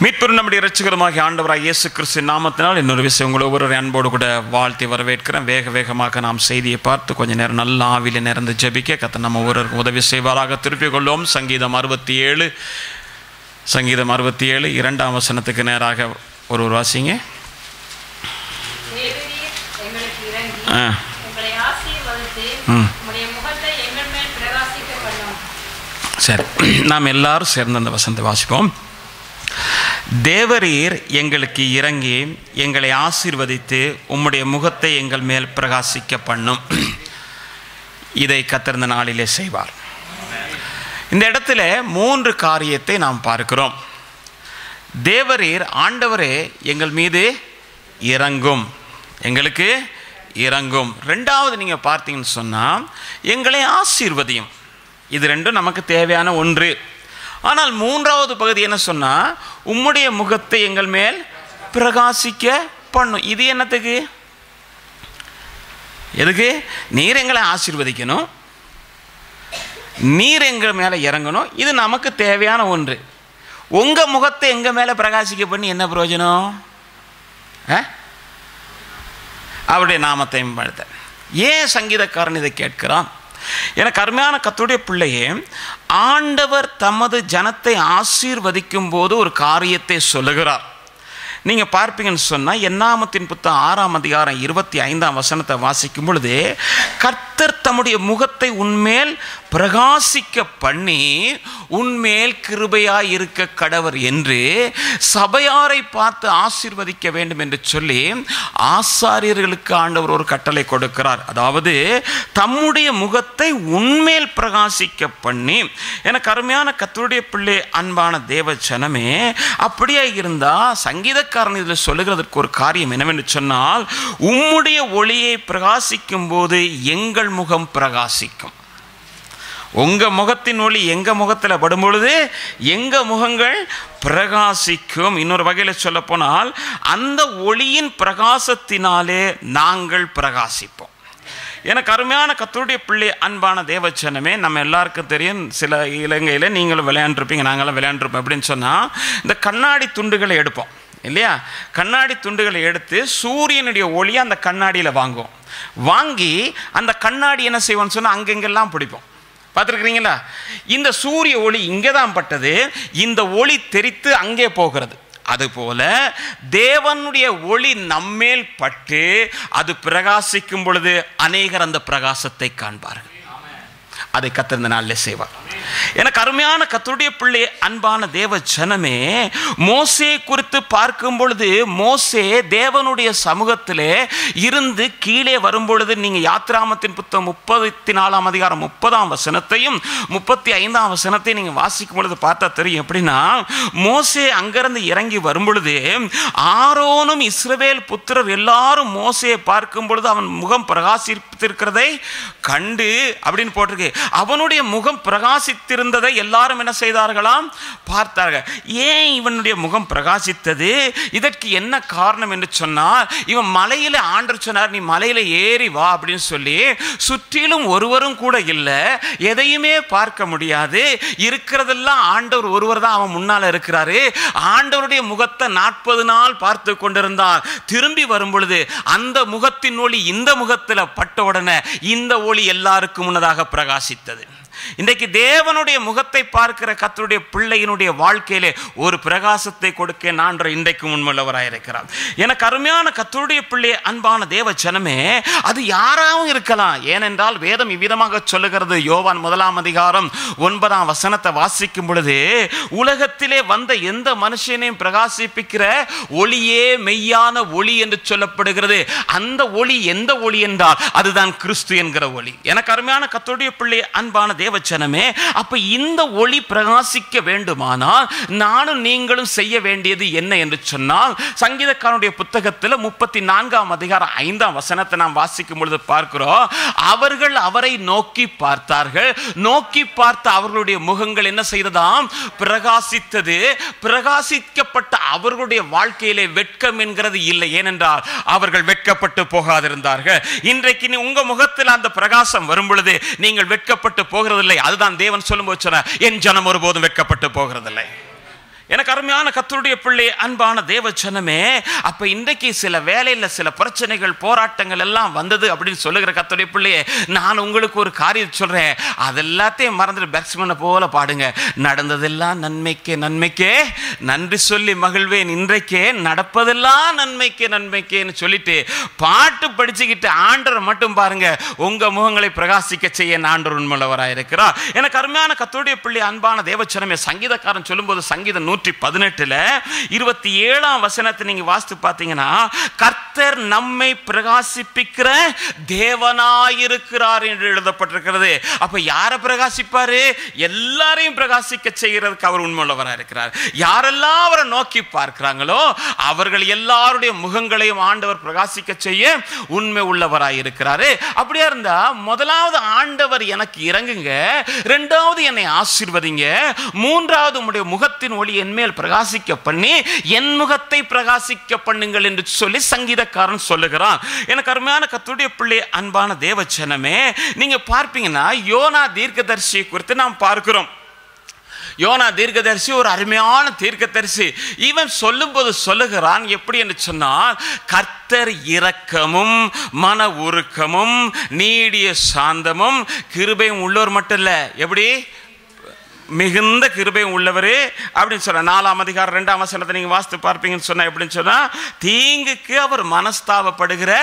மீட்பெரும் நம்முடைய இரட்சகருமாகிய ஆண்டவராய் இயேசு கிறிஸ்துவின் நாமத்தினால் இன்னொரு விஷயம் உங்களை ஒவ்வொரு அன்போடு கூட வாழ்த்தி வரவேற்கிறேன். வேகமாக நாம் செய்தியை பார்த்து கொஞ்ச நேரம் நல்ல ஆவில நிறந்து ஜெபிக்க கர்த்தர் நம்ம ஒவ்வொருவருக்கும் உதவி செய்வாராக. திருப்பிக் கொள்வோம். சங்கீதம் 67 2ஆம் வசனத்துக்கு நேராக ஒரு வாசிங்க. சரி, நாம் எல்லாரும் சேர்ந்து அந்த வசனத்தை வாசிப்போம். தேவரீர் எங்களுக்கு இறங்கி எங்களை ஆசீர்வதித்து உம்முடைய முகத்தை எங்கள் மேல் பிரகாசிக்க பண்ணும். இதை கர்த்தர் இந்த நாளிலே செய்வார். இந்த இடத்துல 3 காரியத்தை நாம் பார்க்கிறோம். தேவரீர் ஆண்டவரே எங்கள் மீது இறங்கும், எங்களுக்கு இறங்கும். 2வது நீங்கள் பார்த்தீங்கன்னு சொன்னால் எங்களை ஆசீர்வதியும். இது ரெண்டும் நமக்கு தேவையான ஒன்று. ஆனால் 3வது பகுதி என்ன சொன்னால் உம்முடைய முகத்தை எங்கள் மேல் பிரகாசிக்க பண்ணும். இது என்னத்துக்கு? எதுக்கு? நீர் எங்களை ஆசீர்வதிக்கணும், நீர் எங்கள் மேலே இறங்கணும். இது நமக்கு தேவையான ஒன்று. உங்கள் முகத்தை எங்கள் மேலே பிரகாசிக்க பண்ணி என்ன பிரயோஜனம்? அவருடைய நாமத்தை மேம்படுத்த. ஏன் சங்கீதக்காரன் இதை கேட்கிறான்? எனக்கு அருமையான கர்த்தருடைய பிள்ளையே, ஆண்டவர் தமது ஜனத்தை ஆசீர்வதிக்கும் போது ஒரு காரியத்தை சொல்லுகிறார். நீங்கள் பார்ப்பீங்கன்னு சொன்னால் என்னாமத்தின் புத்தகம் 6ஆம் அதிகாரம் 25ஆம் வசனத்தை வாசிக்கும் பொழுது, கர்த்தர் தம்முடைய முகத்தை உன்மேல் பிரகாசிக்க பண்ணி உன்மேல் கிருபையாய் இருக்க கடவர் என்று சபையாரை பார்த்து ஆசீர்வதிக்க வேண்டும் என்று சொல்லி ஆசாரியர்களுக்கு ஆண்டவர் ஒரு கட்டளை கொடுக்கிறார். அதாவது தம்முடைய முகத்தை உன்மேல் பிரகாசிக்க பண்ணி. எனக்கு அருமையான கர்த்தருடைய பிள்ளை, அன்பான தேவ ஜனமே, அப்படியே இருந்தால் சங்கீதக்காரன் இதில் சொல்லுகிறதுக்கு ஒரு காரியம் என்னவென்று சொன்னால், உம்முடைய ஒளியை பிரகாசிக்கும் போது எங்கள் முகம் பிரகாசிக்கும். உங்கள் முகத்தின் ஒளி எங்கள் முகத்தில் படும் பொழுது எங்கள் முகங்கள் பிரகாசிக்கும். இன்னொரு வகையில் சொல்ல போனால் அந்த ஒளியின் பிரகாசத்தினாலே நாங்கள் பிரகாசிப்போம். எனக்கு அருமையான கர்த்தருடைய பிள்ளை, அன்பான தேவச்சனமே, நம்ம எல்லாருக்கும் தெரியும், சில இலங்கையில் நீங்களும் விளையாண்டுருப்பீங்க, நாங்களும் விளையாண்டுருப்போம். அப்படின்னு சொன்னால் இந்த கண்ணாடி துண்டுகளை எடுப்போம் இல்லையா? கண்ணாடி துண்டுகளை எடுத்து சூரியனுடைய ஒளியை அந்த கண்ணாடியில் வாங்குவோம். வாங்கி அந்த கண்ணாடி என்ன செய்வோம்னு சொன்னால் அங்கெங்கெல்லாம் பிடிப்போம். பார்த்துருக்குறீங்களா? இந்த சூரிய ஒளி இங்கே தான் பட்டது, இந்த ஒளி தெரித்து அங்கே போகிறது. அதுபோல தேவனுடைய ஒளி நம்மேல் பட்டு அது பிரகாசிக்கும் பொழுது அநேகர் அந்த பிரகாசத்தை காண்பார்கள். அதை கர்த்தர் இந்த நாளிலே செய்வார். எனக்கு அருமையான கர்த்தருடைய பிள்ளை, அன்பான தேவ ஜனமே, மோசே குறித்து பார்க்கும் பொழுது, மோசே தேவனுடைய சமூகத்திலே இருந்து கீழே வரும்பொழுது, நீங்கள் யாத்திராமத்தின் புத்தகம் 34ஆம் அதிகாரம் 30ஆம் வசனத்தையும் 35ஆம் வசனத்தையும் நீங்கள் வாசிக்கும் பொழுது பார்த்தா தெரியும். எப்படின்னா, மோசே அங்கிருந்து இறங்கி வரும் பொழுது ஆரோனும் இஸ்ரவேல் புத்திரர் எல்லாரும் மோசையை பார்க்கும் பொழுது அவன் முகம் பிரகாசித்திருக்கிறதை கண்டு அப்படின்னு போட்டிருக்கு. அவனுடைய முகம் பிரகாசித்திருந்ததை எல்லாரும் என்ன செய்தார்களாம்? பார்த்தார்கள். ஏன் இவனுடைய முகம் பிரகாசித்தது? இதற்கு என்ன காரணம் என்று சொன்னால், இவன் மலையில ஆண்டவர் சொன்னார், நீ மலையில ஏறி வா அப்படின்னு சொல்லி. சுற்றிலும் ஒருவரும் கூட இல்லை, எதையுமே பார்க்க முடியாது, இருக்கிறதெல்லாம் ஆண்டவர் ஒருவர் தான் அவன் முன்னால இருக்கிறாரு. ஆண்டவருடைய முகத்தை 40 நாள் பார்த்து கொண்டிருந்தான். திரும்பி வரும் பொழுது அந்த முகத்தின் ஒளி இந்த முகத்தில் பட்ட உடனே இந்த ஒளி எல்லாருக்கும் முன்னதாக பிரகாசித்தது. இன்றைக்கு தேவனுடைய முகத்தை பார்க்கிற கர்த்தருடைய பிள்ளையினுடைய வாழ்க்கையிலே ஒரு பிரகாசத்தை கொடுக்க நான் இன்றைக்கு முன்முள்ளவராயிருக்கிறார். எனக்கு அருமையான கர்த்தருடைய பிள்ளை, அன்பான தேவ ஜனமே, அது யாராவும் இருக்கலாம். ஏனென்றால் வேதம் இவ்விதமாக சொல்லுகிறது. யோவான் 1ஆம் அதிகாரம் 9ஆம் வசனத்தை வாசிக்கும் பொழுது, உலகத்திலே வந்த எந்த மனுஷனையும் பிரகாசிப்பிக்கிற ஒளியே மெய்யான ஒளி என்று சொல்லப்படுகிறது. அந்த ஒளி எந்த ஒளி என்றால் அதுதான் கிறிஸ்து என்கிற ஒளி. எனக்கு அருமையான கர்த்தருடைய பிள்ளை, அன்பான தேவ ஜனமே, அப்ப இந்த ஒளி பிரகாசிக்க வேண்டுமானால் நானும் நீங்களும் செய்ய வேண்டியது என்ன என்று சொன்னால், சங்கீதக்காரனுடைய புத்தகத்தில் 34ஆம் அதிகாரம் 5ஆம் வசனத்தை நாம் வாசிக்கும் பொழுது பார்க்கிறோம். அவர்கள் அவரை நோக்கி பார்த்தார்கள், நோக்கி பார்த்த அவர்களுடைய முகங்கள் என்ன செய்ததாம்? பிரகாசித்தது. பிரகாசிக்கப்பட்ட அவர்களுடைய வாழ்க்கையிலே வெட்கம் என்கிறது இல்லை. ஏனென்றால் அவர்கள் வெட்கப்பட்டு போகாதிருந்தார்கள். இன்றைக்கு உங்க முகத்தில் அந்த பிரகாசம் வரும் பொழுது நீங்கள் வெட்கப்பட்டு போகிறது. அதுதான் தேவன் சொல்லும்போது சொன்னார், என் ஜனம் ஒருபோதும் வெட்கப்பட்டு போகிறதில்லை. எனக்கு அருமையான கர்த்தருடைய பிள்ளை, அன்பான தேவ ஜனமே, அப்ப இன்றைக்கு சில வேலையில் சில பிரச்சனைகள் போராட்டங்கள் எல்லாம் வந்தது அப்படின்னு சொல்லுகிற கர்த்தருடைய பிள்ளையே, நான் உங்களுக்கு ஒரு காரியம் சொல்றேன். அதெல்லாத்தையும் மறந்துட்டு பேட்ஸ்மேனை போல பாடுங்க. நடந்ததெல்லாம் நன்மைக்கே நன்மைக்கே நன்றி சொல்லி மகிழ்வேன், இன்றைக்கே நடப்பதெல்லாம் நன்மைக்கே நன்மைக்கேன்னு சொல்லிட்டு பாட்டு படிச்சுக்கிட்டு ஆண்டரை மட்டும் பாருங்க. உங்க முகங்களை பிரகாசிக்க செய்ய ஆண்டவர் உண்மையுள்ளவராக இருக்கிறார். எனக்கு அருமையான கர்த்தருடைய பிள்ளை, அன்பான தேவ ஜனமே, சங்கீதக்காரன் சொல்லும்போது சங்கீதம் 118 27ஆம் வசனத்தை நீங்க வாசித்து பார்த்தீங்கன்னா, கர்த்தர் நம்மை பிரகாசிப்பிக்கிற தேவனாயிருக்கிறார் என்று எழுதப்பட்டிருக்கிறது. அப்ப யாரை பிரகாசிப்பாரு? எல்லாரையும் பிரகாசிக்க செய்கிறதுக்கு அவர் உண்மையுள்ளவராக இருக்கிறார். யாரெல்லாம் அவரை நோக்கி பார்க்கிறாங்களோ அவர்கள் எல்லாருடைய முகங்களையும் ஆண்டவர் பிரகாசிக்க செய்ய உண்மை உள்ளவராக இருக்கிறாரு. அப்படியா இருந்தா முதலாவது ஆண்டவர் எனக்கு இறங்குங்க, இரண்டாவது என்னை ஆசீர்வதிங்க, மூன்றாவது உம்முடைய முகத்தின் ஒளி என் மேல் பிரகாசிக்க பண்ணி என் முகத்தை பிரகாசிக்க பண்ணுங்கள் என்று சொல்லி சங்கீதக்காரன் சொல்லுகிறான். எனக்கு அருமையான கர்த்தருடைய பிள்ளை, அன்பான தேவ ஜனமே, நீங்க பார்ப்பீங்கன்னா யோனா தீர்க்கதரிசியை குறித்து நாம் பார்க்கிறோம். யோனா தீர்க்கதரிசி ஒரு அருமையான தீர்க்கதரிசி. இவன் சொல்லும்போது சொல்லுகிறான் எப்படி என்று சொன்னால், கர்த்தர் இரக்கமும் மன உருக்கமும் நீடிய சாந்தமும் கிருபையும் உள்ளவர் மட்டும் இல்ல, எப்படி மிகுந்த கிருபையும் உள்ளவர் அப்படின்னு சொன்ன 4ஆம் அதிகாரம் 2ஆம் வசனத்தை நீங்க வாசித்து பார்ப்பீங்கன்னு சொன்னா எப்படின்னு சொன்னா, தீங்குக்கு அவர் மனஸ்தாபப்படுகிற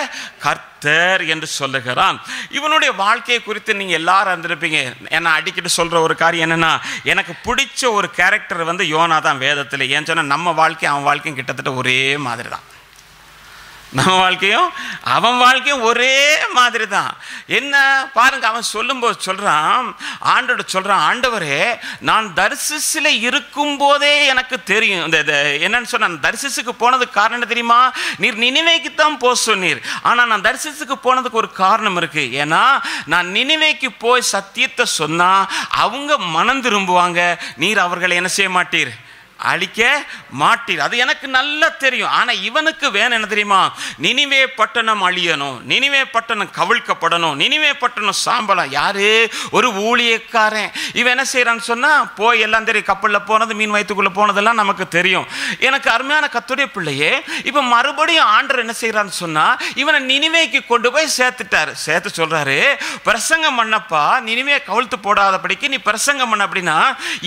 கர்த்தர் என்று சொல்லுகிறான். இவனுடைய வாழ்க்கையை குறித்து நீங்க எல்லாரும் அறிந்திருப்பீங்க. என்ன அடிக்கடி சொல்ற ஒரு காரியம் என்னன்னா, எனக்கு பிடிச்ச ஒரு கேரக்டர் வந்து யோனா தான் வேதத்தில். ஏன்னு சொன்னா நம்ம வாழ்க்கையும் அவன் வாழ்க்கையும் கிட்டத்தட்ட ஒரே மாதிரி தான். நம்ம வாழ்க்கையும் அவன் வாழ்க்கையும் ஒரே மாதிரி தான். என்ன பாருங்க, அவன் சொல்லும்போது சொல்றான், ஆண்டோட சொல்றான், ஆண்டவரே நான் தர்சிஸில் இருக்கும் போதே எனக்கு தெரியும். இந்த என்னன்னு சொன்ன, தர்சிஸுக்கு போனதுக்கு காரணம் தெரியுமா? நீர் நினிவேக்கு தான் போக சொன்னீர், ஆனால் நான் தர்சிஸுக்கு போனதுக்கு ஒரு காரணம் இருக்கு. ஏன்னா நான் நினிவேக்கு போய் சத்தியத்தை சொன்னா அவங்க மனம் திரும்புவாங்க, நீர் அவர்களை என்ன செய்ய மாட்டீர், அழிக்க மாட்டீர். அது எனக்கு நல்லா தெரியும். ஆனா இவனுக்கு வேணும் என்ன தெரியுமா? நினிவே பட்டணம் அழியணும், நினிவே பட்டணம் கவிழ்க்கப்படணும், நினிவே பட்டணம் சாம்பலம். யாரு? ஒரு ஊழியக்காரன். இவன் என்ன செய்யறான்னு சொன்னா, போய் எல்லாம் தெரியும், கப்பலில் போனது, மீன் வயிற்றுக்குள்ள போனதெல்லாம் நமக்கு தெரியும். எனக்கு அருமையான கர்த்தருடைய பிள்ளையே, இப்ப மறுபடியும் ஆண்டவர் என்ன செய்யறான்னு சொன்னா, இவனை நினிவேக்கு கொண்டு போய் சேர்த்துட்டாரு. சேர்த்து சொல்றாரு, பிரசங்கம் பண்ணப்பா, நினிவே கவிழ்த்து போடாதபடிக்கு நீ பிரசங்கம் பண்ண. அப்படின்னா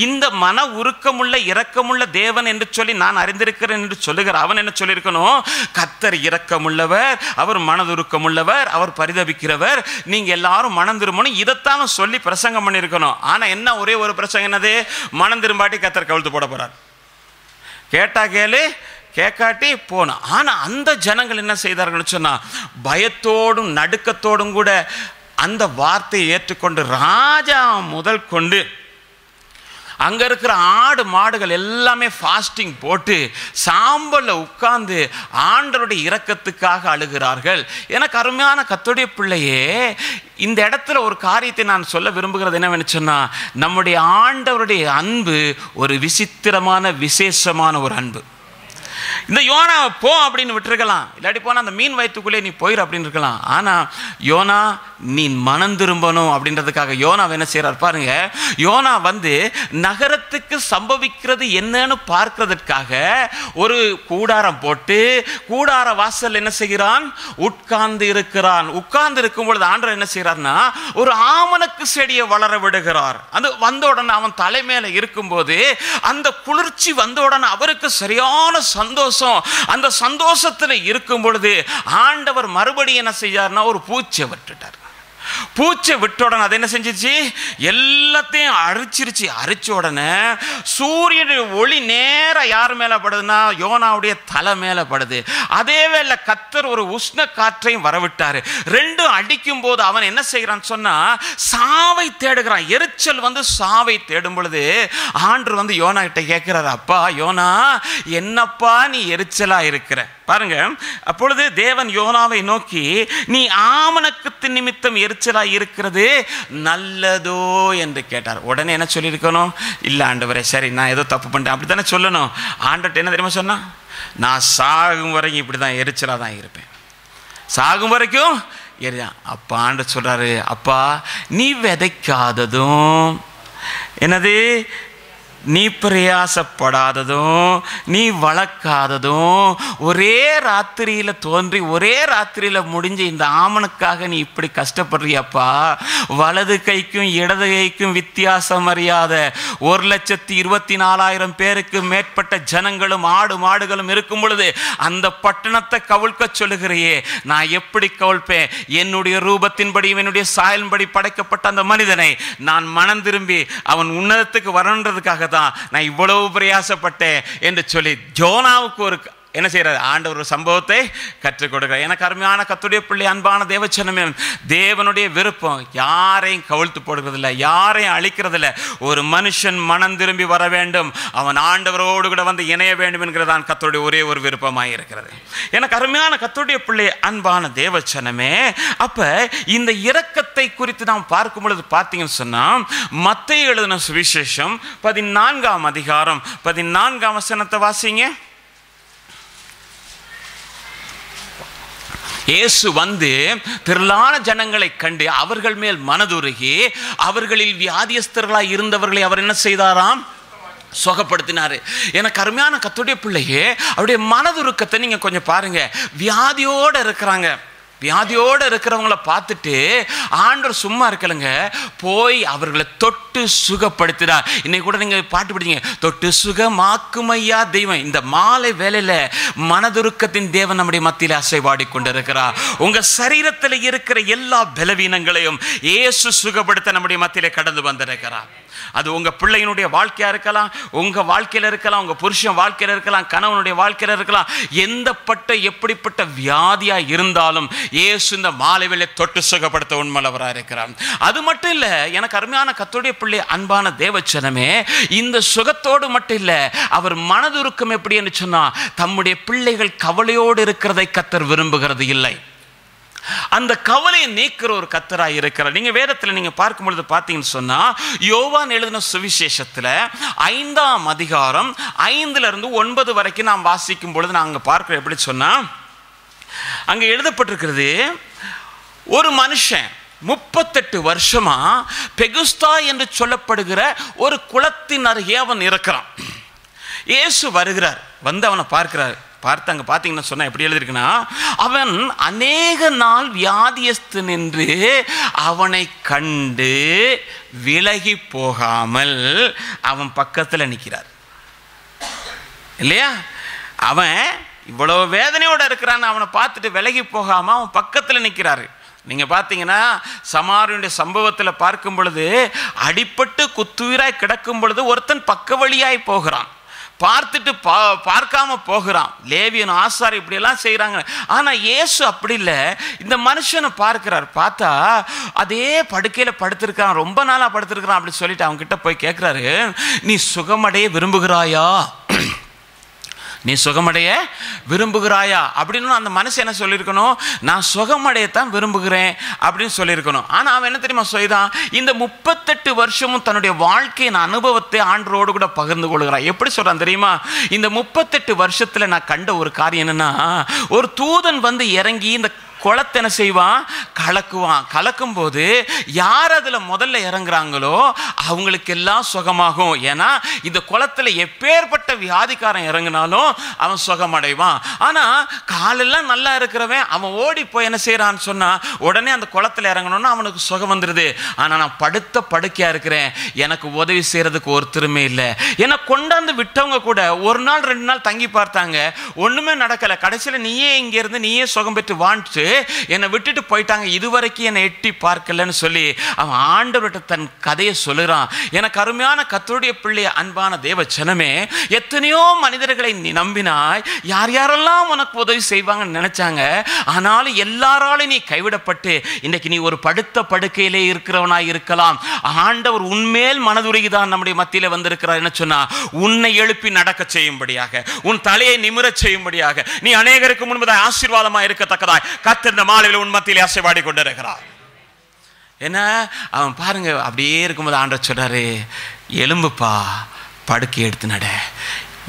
இந்த மன உருக்கமுள்ள இரக்கமுள்ள தேவன் என்று சொல்லி நான் அறிந்திருக்கிறேன் என்று சொல்லுகிற அவன் என்ன சொல்லியிருக்கணும்? கர்த்தர் இரக்கமுள்ளவர், அவர் மனதுருக்கமுள்ளவர், அவர் பரிதபிக்கிறவர், நீங்க எல்லாரும் மனம் திரும்பணும், இதைத்தான் சொல்லி பிரசங்கம் பண்ணியிருக்கணும். ஆனா என்ன ஒரே ஒரு பிரசங்கம் என்னது? மனம் திரும்பாட்டி கர்த்தர் கவிழ்த்து போட போறார். கேட்டா கேளு, கேட்காட்டி போன. ஆனா அந்த ஜனங்கள் என்ன செய்தார்கள் சொன்னா, பயத்தோடும் நடுக்கத்தோடும் கூட அந்த வார்த்தையை ஏற்றுக்கொண்டு ராஜா முதல் கொண்டு அங்க இருக்கிற ஆடு மாடுகள் எல்லாமே ஃபாஸ்டிங் போட்டு சாம்பல்ல உட்கார்ந்து ஆண்டவருடைய இரக்கத்துக்காக அழுகிறார்கள். எனக்கு அருமையான கர்த்தருடைய பிள்ளையே, இந்த இடத்துல ஒரு காரியத்தை நான் சொல்ல விரும்புகிறது என்னவென்னு சொன்னா, நம்முடைய ஆண்டவருடைய அன்பு ஒரு விசித்திரமான விசேஷமான ஒரு அன்பு. இந்த யோனா போ அப்படின்னு விட்டுருக்கலாம், இல்லாட்டி போனா அந்த மீன் வயிற்றுக்குள்ளே நீ போயிரு அப்படின்னு இருக்கலாம். ஆனா யோனா நீ மனம் திரும்பணும் அப்படின்றதுக்காக யோனா என்ன செய்யறார் பாருங்க. யோனா வந்து நகரத்துக்கு சம்பவிக்கிறது என்னன்னு பார்க்கிறதுக்காக ஒரு கூடாரம் போட்டு கூடார வாசல் என்ன செய்கிறான், உட்கார்ந்து இருக்கிறான். உட்கார்ந்து இருக்கும் பொழுது ஆண்டவர் என்ன செய்யறார்னா, ஒரு ஆமணக்கு செடியை வளர விடுகிறார். அது வந்த உடனே அவன் தலைமையில இருக்கும்போது அந்த குளிர்ச்சி வந்த உடனே அவருக்கு சரியான சந்தோஷம். அந்த சந்தோஷத்தில் இருக்கும் பொழுது ஆண்டவர் மறுபடியும் என்ன செய்யார்னா, ஒரு பூச்சியை விட்டுட்டார். பூச்சை விட்ட உடனே அது என்ன செஞ்சிச்சு, எல்லாத்தையும் அரிச்சிருச்சு. அரிச்ச உடனே சூரியனுடைய ஒளி நேர யார் மேல படுதுன்னா, யோனாவுடைய தலை மேல படுது. அதே வேளை கர்த்தர் ஒரு உஷ்ண காற்றையும் வரவிட்டாரு. ரெண்டும் அடிக்கும் போது அவன் என்ன செய்யறான்னு சொன்னா, சாவை தேடுகிறான். எரிச்சல் வந்து சாவை தேடும் பொழுது ஆண்டவர் வந்து யோனா கிட்ட கேட்கிறாரு, அப்பா யோனா என்னப்பா நீ எரிச்சலா இருக்கிற? பாருங்க, அப்பொழுது தேவன் யோனாவை நோக்கி, நீ ஆமணக்கத்தின் நிமித்தம் எரிச்சலாய் இருக்கிறது நல்லதோ என்று கேட்டார். உடனே என்ன சொல்லியிருக்கணும், இல்ல ஆண்டவரே, சரி நான் ஏதோ தப்பு பண்ணிட்டேன் அப்படித்தானே சொல்லணும். ஆண்டவர்கிட்ட என்ன தெரியுமா சொன்னா, நான் சாகும் வரைக்கும் இப்படிதான் எரிச்சலா தான் இருப்பேன், சாகும் வரைக்கும் எரிதான். அப்பா ஆண்டவர் சொல்றாரு, அப்பா நீ விதைக்காததும் என்னது நீ பிரயாசப்படாததும் நீ வளர்க்காததும் ஒரே ராத்திரியில் தோன்றி ஒரே ராத்திரியில் முடிஞ்ச இந்த ஆமனுக்காக நீ இப்படி கஷ்டப்படுறியப்பா. வலது கைக்கும் இடது கைக்கும் வித்தியாசம் அறியாத 1,24,000 பேருக்கு மேற்பட்ட ஜனங்களும் ஆடு மாடுகளும் இருக்கும் பொழுது அந்த பட்டணத்தை கவிழ்க்க சொல்லுகிறையே, நான் எப்படி கவிழ்ப்பேன்? என்னுடைய ரூபத்தின்படி என்னுடைய சாயலின்படி படைக்கப்பட்ட அந்த மனிதனை நான் மனம் திரும்பி அவன் உன்னதத்துக்கு வரணுன்றதுக்காக தான் நான் இவ்வளவு பிரயாசப்பட்டேன் என்று சொல்லி ஜோனாவுக்கு ஒரு என்ன செய்யறாரு? ஆண்டவர் ஒரு சம்பவத்தை கற்றுக் கொடுக்கிறார். எனக்கு அருமையான கர்த்தருடைய பிள்ளை, அன்பான தேவச்சனமே, தேவனுடைய விருப்பம் யாரையும் கவிழ்த்து போடுறதில்லை, யாரையும் அழிக்கிறதில்லை. ஒரு மனுஷன் மனம் திரும்பி வர வேண்டும், அவன் ஆண்டவரோடு கூட வந்து இணைய வேண்டும் என்கிறதான் கர்த்தருடைய ஒரே ஒரு விருப்பமாக இருக்கிறது. எனக்கு அருமையான கர்த்தருடைய பிள்ளை, அன்பான தேவச்சனமே, அப்ப இந்த இரக்கத்தை குறித்து நாம் பார்க்கும் பொழுது பார்த்தீங்கன்னு சொன்னா, மத்தேயு எழுதின சுவிசேஷம் 14ஆம் அதிகாரம் 14ஆம் வசனத்தை வாசிங்க. இயேசு வந்து திரளான ஜனங்களை கண்டு அவர்கள் மேல் மனதுருகி அவர்களில் வியாதியஸ்தர்களாய் இருந்தவர்களை அவர் என்ன செய்தாராம்? சுகப்படுத்தினாரு. எனக்கு அருமையான கர்த்தருடைய பிள்ளையே, அவருடைய மனதுருக்கத்தை நீங்க கொஞ்சம் பாருங்க. வியாதியோடு இருக்கிறாங்க, வியாதியோடு இருக்கிறவங்கள பார்த்துட்டு ஆண்டவர் சும்மா இருக்கலங்க, போய் அவர்களை தொட்டு சுகப்படுத்தினார். இன்னைக்கு கூட நீங்க பாட்டு படிங்க, தொட்டு சுகமாக்கும் ஐயா தெய்வம். இந்த மாலை வேளையில மனதுருக்கத்தின் தேவன் நம்முடைய மத்தியில் அசைவாடி கொண்டிருக்கிறார். உங்க சரீரத்தில் இருக்கிற எல்லா பலவீனங்களையும் இயேசு சுகப்படுத்த நம்முடைய மத்தியிலே கடந்து வந்திருக்கிறார். அது உங்க பிள்ளையினுடைய வாழ்க்கையா இருக்கலாம், உங்க வாழ்க்கையில இருக்கலாம், உங்க புருஷன் வாழ்க்கையில இருக்கலாம், கணவனுடைய வாழ்க்கையில இருக்கலாம். எந்தப்பட்ட எப்படிப்பட்ட வியாதியா இருந்தாலும் இயேசு இந்த மாலை வேளை தொட்டு சுகப்படுத்த உண்மையுள்ளவராக இருக்கிறார். அது மட்டும் இல்ல, எனக்கு அருமையான கர்த்தருடைய பிள்ளை, அன்பான தேவச்சனமே, இந்த சுகத்தோடு மட்டும் இல்ல, அவர் மனதுருக்கம் எப்படி என்று சொன்னா, தம்முடைய பிள்ளைகள் கவலையோடு இருக்கிறதை கர்த்தர் விரும்புகிறது இல்லை. அந்த கவலையை நீக்கிற ஒரு கர்த்தராய் இருக்கிறார். நீங்க வேதத்தில் நீங்க பார்க்கும் பொழுது பார்த்தீங்கன்னு சொன்னா, யோவான் எழுதின சுவிசேஷத்துல 5ஆம் அதிகாரம் 5லிருந்து 9 வரைக்கும் நாம் வாசிக்கும் பொழுது நாங்க பார்க்கிறோம். எப்படி சொன்னா, அங்க எழுதப்பட்டிருக்கிறது, ஒரு மனுஷன் 38 வருஷமா பெகுஸ்தா என்று சொல்லப்படுகிற ஒரு குளத்தின் அருகே அவன் இருக்கிறான். இயேசு வருகிறார், வந்து அவனை பார்க்கிறார். பார்த்து அங்கே பார்த்தீங்கன்னா சொன்னால் எப்படி எழுதியிருக்குன்னா, அவன் அநேக நாள் வியாதியஸ்தன் என்று அவனை கண்டு விலகி போகாமல் அவன் பக்கத்தில் நிற்கிறார். இல்லையா? அவன் இவ்வளோ வேதனையோடு இருக்கிறான்னு அவனை பார்த்துட்டு விலகி போகாமல் அவன் பக்கத்தில் நிற்கிறாரு. நீங்கள் பார்த்தீங்கன்னா சமாரியனுடைய சம்பவத்தில் பார்க்கும் பொழுது, அடிபட்டு குத்துயிராய் கிடக்கும் பொழுது ஒருத்தன் பக்க வழியாய் போகிறான், பார்த்துட்டு பார்க்காம போகிறான். லேவியன் ஆசாரி இப்படியெல்லாம் செய்கிறாங்க. ஆனால் இயேசு அப்படி இல்லை, இந்த மனுஷனை பார்க்கிறார். பார்த்தா அதே படுக்கையில் படுத்திருக்கான், ரொம்ப நாளாக படுத்திருக்கிறான். அப்படி சொல்லிட்டு அவங்க கிட்ட போய் கேட்குறாரு, நீ சுகமடைய விரும்புகிறாயா? நீ சுகமடைய விரும்புகிறாயா அப்படின்னு அந்த மனுஷன் என்ன சொல்லியிருக்கணும்? நான் சுகமடையத்தான் விரும்புகிறேன் அப்படின்னு சொல்லியிருக்கணும். ஆனால் அவன் என்ன தெரியுமா செய்தான்? இந்த 38 வருஷமும் தன்னுடைய வாழ்க்கையின் அனுபவத்தை ஆண்டவரோடு கூட பகிர்ந்து கொள்கிறான். எப்படி சொல்றான் தெரியுமா? இந்த 38 வருஷத்துல நான் கண்ட ஒரு காரியம் என்னன்னா, ஒரு தூதன் வந்து இறங்கி இந்த குளத்தை என்ன செய்வான்? கலக்குவான். கலக்கும் போது யார் அதில் முதல்ல இறங்குறாங்களோ அவங்களுக்கு எல்லாம் சுகமாகும். ஏன்னா இந்த குளத்தில் எப்பேற்பட்ட வியாதிக்காரன் இறங்கினாலும் அவன் சுகமடைவான். ஆனால் காலெல்லாம் நல்லா இருக்கிறவன் அவன் ஓடி போய் என்ன செய்யறான்னு சொன்னா, உடனே அந்த குளத்தில் இறங்கணும்னா அவனுக்கு சுகம் வந்துடுது. ஆனால் நான் படுத்த படுக்கையா இருக்கிறேன், எனக்கு உதவி செய்யறதுக்கு ஒருத்தருமே இல்லை. என்னை கொண்டாந்து விட்டவங்க கூட 1 நாள் 2 நாள் தங்கி பார்த்தாங்க, ஒண்ணுமே நடக்கல. கடைசியில் நீயே இங்க இருந்து நீயே சுகம் பெற்று வான்ட்டு என்னை விட்டுட்டு போயிட்டாங்க, இதுவரைக்கும் என்னை எட்டி பார்க்கலன்னு சொல்லி அவன் ஆண்டவர்கிட்ட தன் கதையை சொல்லுறான். எனக்கு அருமையான கர்த்தருடைய பிள்ளை, அன்பான தேவச்சனமே, எத்தனையோ மனிதர்களை நீ நம்பினாய், யார் யாரெல்லாம் உனக்கு உதவி செய்வாங்கன்னு நினைச்சாங்க. ஆனாலும் எல்லாராலும் நீ கைவிடப்பட்டு இன்னைக்கு நீ ஒரு படுத்த படுக்கையிலே இருக்கிறவனாய் இருக்கலாம். ஆண்டவர் உன்மேல் மனதுருகிதான் நம்முடைய மத்தியில வந்திருக்கிறார். என்ன சொன்னா, உன்னை எழுப்பி நடக்க செய்யும்படியாக, உன் தலையை நிமிரச் செய்யும்படியாக, நீ அநேகருக்கு முன்பதாய் ஆசீர்வாதமாக இருக்கத்தக்கதாய் கர்த்தர் இந்த மாலையில் உன் மத்தியிலே அசைவாடி கொண்டிருக்கிறார். என்ன அவன் பாருங்க, அப்படியே இருக்கும்போது ஆண்டவர் சொல்றாரு, எலும்புப்பா, படுக்கை எடுத்து நட.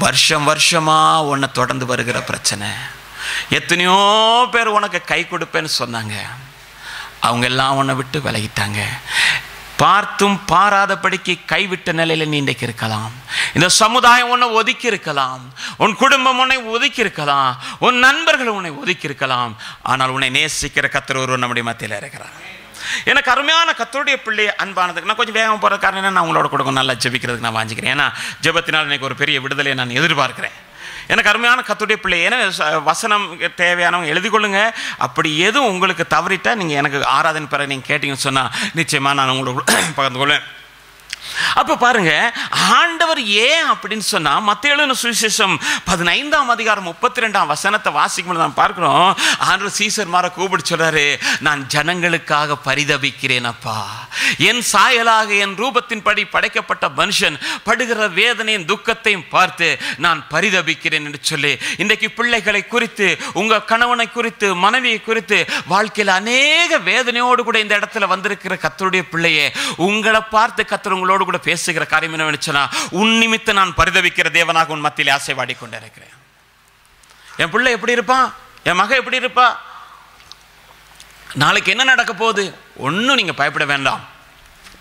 வருஷம் வருஷமா உன்னை தொடர்ந்து வருகிற பிரச்சனை, எத்தனையோ பேர் உனக்கு கை கொடுப்பேன்னு சொன்னாங்க, அவங்க எல்லாம் உன்னை விட்டு விலகிட்டாங்க. பார்த்தும் பாராதபடிக்கு கைவிட்ட நிலையில் நீ இன்றைக்கு இருக்கலாம். இந்த சமுதாயம் உன்னை ஒதுக்கி இருக்கலாம், உன் குடும்பம் உன்னை ஒதுக்கி இருக்கலாம், உன் நண்பர்கள் உன்னை ஒதுக்கி இருக்கலாம். ஆனால் உன்னை நேசிக்கிற கர்த்தர் ஒருவர் நம்முடைய மத்தியில் இருக்கிறார். எனக்கு அருமையான கர்த்தருடைய பிள்ளை அன்பானதுக்கு நான் கொஞ்சம் வேகம் போகிற காரணம் என்ன, நான் உங்களோட கொடுக்கும் நல்லா ஜெபிக்கிறதுக்கு நான் வாஞ்சிக்கிறேன். ஏன்னா ஜெபத்தினால் எனக்கு ஒரு பெரிய விடுதலையை நான் எதிர்பார்க்கிறேன். எனக்கு அருமையான கர்த்தருடைய பிள்ளை, ஏன்னா வசனம் தேவையானவங்க எழுதி கொள்ளுங்க. அப்படி எதுவும் உங்களுக்கு தவறிட்டா நீங்கள் எனக்கு ஆராதனை பிறகு நீங்கள் கேட்டீங்கன்னு சொன்னால் நிச்சயமாக நான் உங்களுக்கு பகிர்ந்து கொள்வேன். அப்போ பாருங்க, ஆண்டவர் ஏன் அப்படின்னு சொன்னா மத்தேயு எழுதின சுவிசேஷம் 15ஆம் அதிகாரம் 32ஆம் வசனத்தை வாசிக்கும்போது நான் பார்க்கிறோம், ஆண்டவர் சீசர்மாரை கூப்பிட்டு சொல்றாரு, நான் ஜனங்களுக்காக பரிதபிக்கிறேன் அப்பா. என் சாயலாக என் ரூபத்தின்படி படைக்கப்பட்ட மனுஷன் படுகிற வேதனையின் துக்கத்தையும் பார்த்து நான் பரிதபிக்கிறேன் என்று சொல்லி, இன்றைக்கு பிள்ளைகளை குறித்து, உங்க கணவனை குறித்து, மனைவியை குறித்து வாழ்க்கையில் அநேக வேதனையோடு கூட இந்த இடத்துல வந்திருக்கிற கர்த்தருடைய பிள்ளையே, உங்களை பார்த்து கர்த்தர் உங்களோடு கூட பேசுகிற காரியம் என்னவென்று சொன்னால், உன் நிமித்த நான் பரிதபிக்கிற தேவனாக உன் மத்தியில் ஆசைவாடி கொண்டு இருக்கிறேன். என் பிள்ளை எப்படி இருப்பான், என் மகன் எப்படி இருப்பா, நாளைக்கு என்ன நடக்க போகுது, ஒன்றும் நீங்க பயப்பட வேண்டாம்.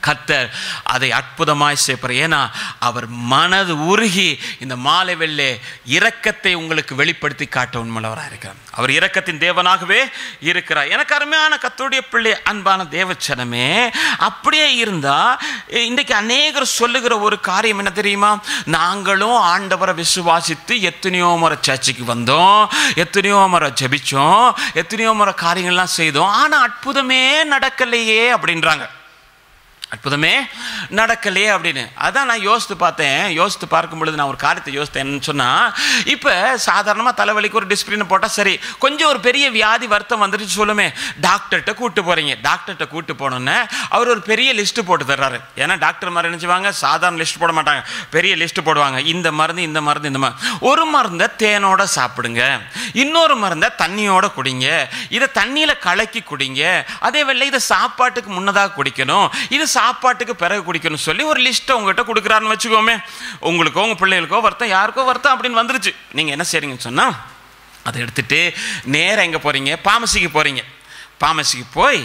கர்த்தர் அதை அற்புதமாய் செய்ப்பார். ஏன்னா அவர் மனது உருகி இந்த மாலை வெள்ளே இரக்கத்தை உங்களுக்கு வெளிப்படுத்தி காட்ட உண்மையுள்ளவராக இருக்கிறார். அவர் இரக்கத்தின் தேவனாகவே இருக்கிறார். எனக்கு அருமையான கர்த்தருடைய பிள்ளை அன்பான தேவச்சனமே, அப்படியே இருந்தா இன்றைக்கு அநேகர் சொல்லுகிற ஒரு காரியம் என்ன தெரியுமா, நாங்களும் ஆண்டவரை விசுவாசித்து எத்தனையோ முறை சர்ச்சுக்கு வந்தோம், எத்தனையோ முறை ஜெபிச்சோம், எத்தனையோ முறை காரியங்கள்லாம் செய்தோம், ஆனா அற்புதமே நடக்கலையே அப்படின்றாங்க. அற்புதமே நடக்கலையே அப்படின்னு. அதான் நான் யோசித்து பார்க்கும் பொழுது நான் ஒரு காரியத்தை யோசித்தேன். என்னன்னு சொன்னால், இப்போ சாதாரணமாக தலைவலிக்கு ஒரு டிஸ்பிளினை போட்டால் சரி, கொஞ்சம் ஒரு பெரிய வியாதி வருத்தம் வந்துட்டு சொல்லுமே, டாக்டர்கிட்ட கூப்பிட்டு போகிறீங்க. டாக்டர்கிட்ட கூப்பிட்டு போனோன்னே அவர் ஒரு பெரிய லிஸ்ட்டு போட்டு தர்றாரு. ஏன்னா டாக்டர் மாதிரி நினச்சிவாங்க, சாதாரண லிஸ்ட் போட மாட்டாங்க, பெரிய லிஸ்ட்டு போடுவாங்க. இந்த மருந்து இந்த மருந்து இந்த மருந்து, ஒரு மருந்தை தேனோட சாப்பிடுங்க, இன்னொரு மருந்தை தண்ணியோட குடிங்க, இதை தண்ணியில் கலக்கி குடிங்க, அதே வேளை இதை சாப்பாட்டுக்கு முன்னதாக குடிக்கணும், இது சாப்பாட்டுக்கு பிறகு குடிக்கணும் சொல்லி ஒரு லிஸ்ட்டை உங்ககிட்ட கொடுக்குறாருன்னு வச்சுக்கோமே. உங்களுக்கோ உங்கள் பிள்ளைகளுக்கோ வருத்தம், யாருக்கோ வருத்தம் அப்படின்னு வந்துருச்சு. நீங்கள் என்ன செய்றீங்கன்னு சொன்னால், அதை எடுத்துகிட்டு நேராக எங்கே போகிறீங்க, பாமசிக்கு போகிறீங்க. பாமசிக்கு போய்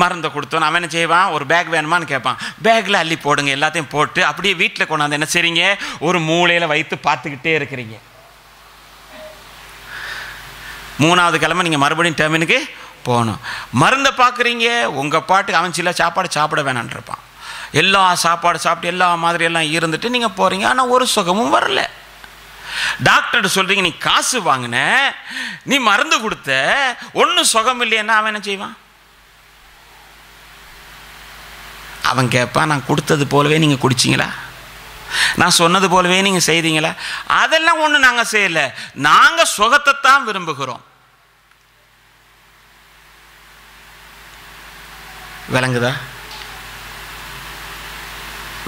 மருந்தை கொடுத்தோன்னு அவன் என்ன செய்வான், ஒரு பேக் வேணுமான்னு கேட்பான். பேக்கில் அள்ளி போடுங்க, எல்லாத்தையும் போட்டு அப்படியே வீட்டில் கொண்டாந்து என்ன செய்றீங்க, ஒரு மூலையில் வைத்து பார்த்துக்கிட்டே இருக்கிறீங்க. 3வது கிழமை நீங்கள் மறுபடியும் டெர்மினுக்கு போகணும். மருந்தை பார்க்குறீங்க, உங்கள் பாட்டுக்கு அவன் சில சாப்பாடு சாப்பிட வேணான் இருப்பான். எல்லா சாப்பாடு சாப்பிட்டு எல்லா மாதிரி எல்லாம் இருந்துட்டு நீங்கள் போகிறீங்க, ஆனால் ஒரு சுகமும் வரல. டாக்டர்கிட்ட சொல்கிறீங்க, நீ காசு வாங்கின, நீ மருந்து கொடுத்த, ஒன்றும் சுகம் இல்லைன்னா அவன் என்ன செய்வான், அவன் கேட்பான், நான் கொடுத்தது போலவே நீங்கள் குடிச்சிங்களா, நான் சொன்னது போலவே நீங்கள் செய்தீங்களா? அதெல்லாம் ஒன்றும் நாங்கள் செய்யலை, நாங்கள் சுகத்தை தான் விரும்புகிறோம். விளங்குதா?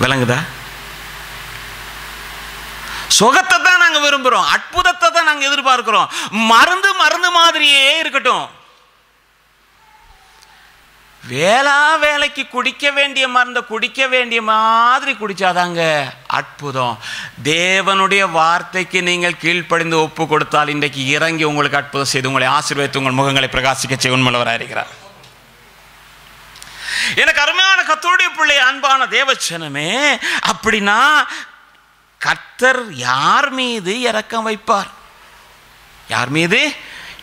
விளங்குதா? சுகத்தை தான் நாங்கள் விரும்புகிறோம், அற்புதத்தை தான் நாங்கள் எதிர்பார்க்கிறோம். மருந்து மருந்து மாதிரியே இருக்கட்டும். வேலைக்கு குடிக்க வேண்டிய மருந்தை குடிக்க வேண்டிய மாதிரி குடிச்சாதாங்க அற்புதம். தேவனுடைய வார்த்தைக்கு நீங்கள் கீழ்ப்படிந்து ஒப்பு கொடுத்தால் இன்றைக்கு இறங்கி உங்களுக்கு அற்புதம் செய்து உங்களை ஆசீர்வதித்து உங்கள் முகங்களை பிரகாசிக்க செய்ய உண்மையுள்ளவராக இருக்கிறார். எனக்கு அருமையான கர்த்தருடைய பிள்ளை அன்பான தேவச்சனமே, அப்படின்னா கர்த்தர் யார் மீது இரக்கம் வைப்பார்? யார் மீது?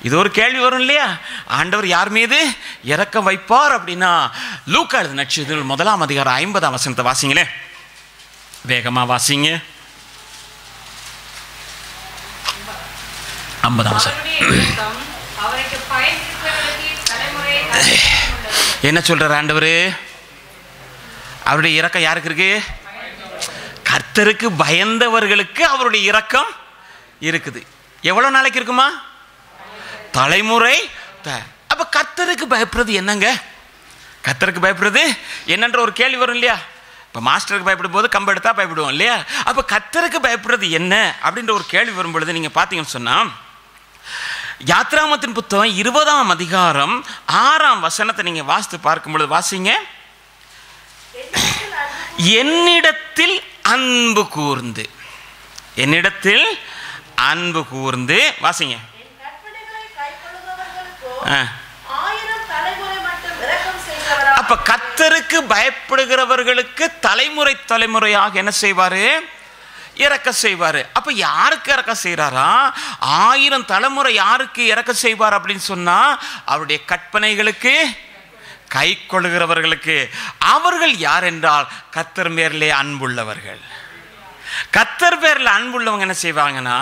இது ஒரு கேள்வி வரும் இல்லையா? ஆண்டவர் யார் மீது இரக்கம் வைப்பார் அப்படின்னா, லூக்கா எழுதின நற்செய்தியில் 1ஆம் அதிகாரம் 50ஆம் வசனத்தை வாசிங்களே, வேகமா வாசிங்க. 50ஆம் வசனம் என்ன சொல்றார் ஆண்டவர்? அவருடைய இரக்கம் யாருக்கு இருக்கு? கர்த்தருக்கு பயந்தவர்களுக்கு அவருடைய இரக்கம் இருக்குது. எவ்வளவு நாளைக்கு இருக்குமா? தலைமுறை. அப்ப கர்த்தருக்கு பயப்படுறது என்னங்க? கர்த்தருக்கு பயப்படுறது என்னன்ற ஒரு கேள்வி வரும் இல்லையா? இப்போ மாஸ்டருக்கு பயப்படும் போது கம்பு எடுத்தா பயப்படுவோம் இல்லையா? அப்போ கர்த்தருக்கு பயப்படுறது என்ன அப்படின்ற ஒரு கேள்வி வரும் பொழுது நீங்கள் பார்த்தீங்கன்னு சொன்னால், யாத்ராமத்தின் புத்தகம் 20ஆம் அதிகாரம் 6ஆம் வசனத்தை நீங்கள் வாசித்து பார்க்கும் பொழுது வாசிங்க. என்னிடத்தில் அன்பு கூர்ந்து, என்னிடத்தில் அன்பு கூர்ந்து வாசிங்க. அப்ப கர்த்தருக்கு பயப்படுகிறவர்களுக்கு தலைமுறை தலைமுறையாக என்ன செய்வாரு? இறக்க செய்வாரு. அப்ப யாருக்கு இறக்க செய்யறாரா? 1000 தலைமுறை யாருக்கு இறக்க செய்வார் அப்படின்னு சொன்னா, அவருடைய கற்பனைகளுக்கு கை கொள்ளுகிறவர்களுக்கு. அவர்கள் யார் என்றால் கர்த்தர் மேலே அன்புள்ளவர்கள். கர்த்தர் பேரில் அன்புள்ளவங்க என்ன செய்வாங்கன்னா,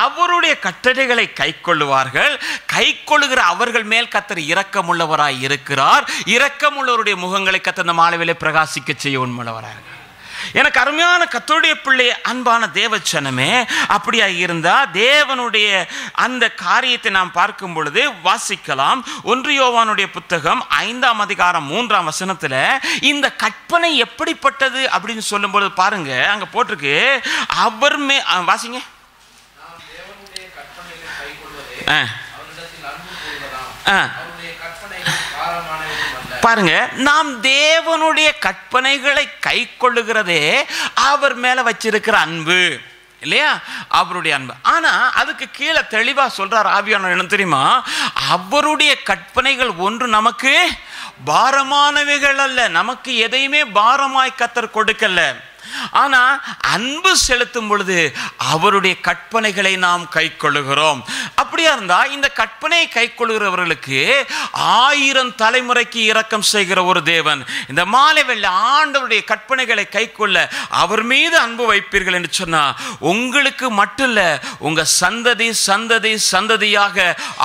அவருடைய கட்டளைகளை கை கொள்ளுவார்கள். கை கொள்ளுகிற அவர்கள் மேல் கர்த்தர் இரக்கமுள்ளவராய் இருக்கிறார். இரக்கமுள்ளவருடைய முகங்களை கர்த்தர் இந்த மாலையிலே பிரகாசிக்க செய்ய உண்மையுள்ளவராக. எனக்கு அருமையான கர்த்தருடைய பிள்ளை, அன்பான தேவச்சனமே, அப்படியா இருந்தா தேவனுடைய அந்த காரியத்தை நாம் பார்க்கும் பொழுது வாசிக்கலாம். 1 யோவானுடைய புத்தகம் 5ஆம் அதிகாரம் 3ஆம் வசனத்துல இந்த கற்பனை எப்படிப்பட்டது அப்படின்னு சொல்லும் பொழுது பாருங்க, அங்க போட்டிருக்கு, அவர் வாசிங்க. பாருங்க, நாம் தேவனுடைய கற்பனைகளை கை கொள்ளுகிறதே அவர் மேல வச்சிருக்கிற அன்பு இல்லையா? அவருடைய அன்பு. ஆனா அதுக்கு கீழே தெளிவா சொல்றார் ஆவியானவர், என்ன தெரியுமா? அவருடைய கற்பனைகள் ஒன்று நமக்கு பாரமானவைகள் அல்ல. நமக்கு எதையுமே பாரமாய் கர்த்தர் கொடுக்கல. ஆனா அன்பு செலுத்தும் பொழுது அவருடைய கற்பனைகளை நாம் கை கொள்ளுகிறோம். அப்படியா இருந்தா இந்த கற்பனையை கை கொள்ளுகிறவர்களுக்கு 1000 தலைமுறைக்கு இரக்கம் செய்கிற ஒரு தேவன். இந்த மாலை வேளை ஆண்டவருடைய கற்பனைகளை கை கொள்ள அவர் மீது அன்பு வைப்பீர்கள் என்று சொன்னா, உங்களுக்கு மட்டும் இல்ல, உங்க சந்ததி சந்ததி சந்ததியாக